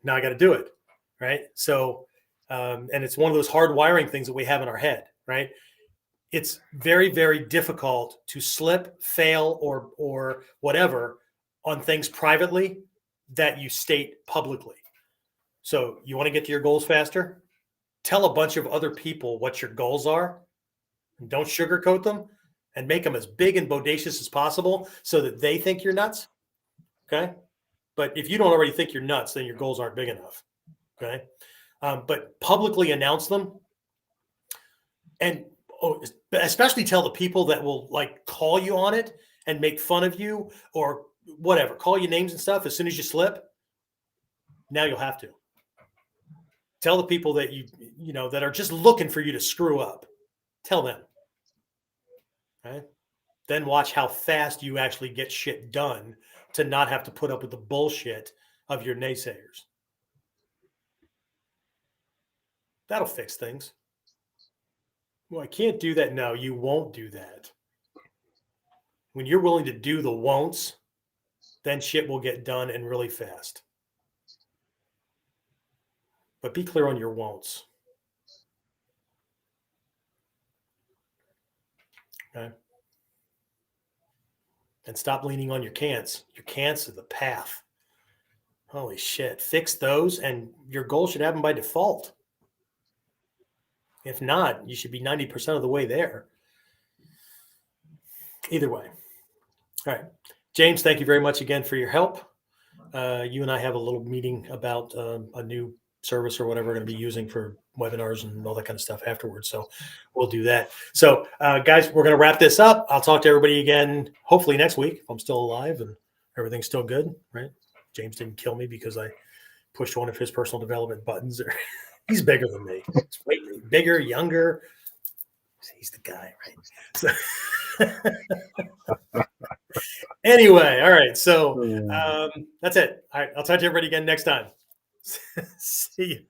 Now I got to do it, right? So, and it's one of those hard wiring things that we have in our head, right? It's very, very difficult to slip, fail, or whatever on things privately that you state publicly. So you want to get to your goals faster? Tell a bunch of other people what your goals are. And don't sugarcoat them and make them as big and bodacious as possible so that they think you're nuts. Okay. But if you don't already think you're nuts, then your goals aren't big enough. Okay. But publicly announce them. And especially tell the people that will like call you on it and make fun of you or whatever, call you names and stuff as soon as you slip. Now you'll have to tell the people that you know that are just looking for you to screw up. Tell them. Right? Then watch how fast you actually get shit done to not have to put up with the bullshit of your naysayers. That'll fix things. Well, I can't do that. No, you won't do that. When you're willing to do the won'ts, then shit will get done and really fast. But be clear on your won'ts. Okay? And stop leaning on your can'ts. Your can'ts are the path. Holy shit. Fix those and your goal should happen by default. If not, you should be 90% of the way there. Either way. All right. James, thank you very much again for your help. You and I have a little meeting about a new service or whatever we're going to be using for webinars and all that kind of stuff afterwards. So we'll do that. So guys, we're going to wrap this up. I'll talk to everybody again, hopefully next week, if I'm still alive and everything's still good, right? James didn't kill me because I pushed one of his personal development buttons. He's bigger than me. He's way bigger, younger. He's the guy, right? So anyway, all right. So that's it. All right. I'll talk to everybody again next time. See you.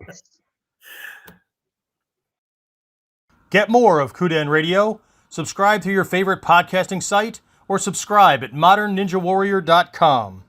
Get more of KUDEN Radio. Subscribe through your favorite podcasting site or subscribe at modernninjawarrior.com.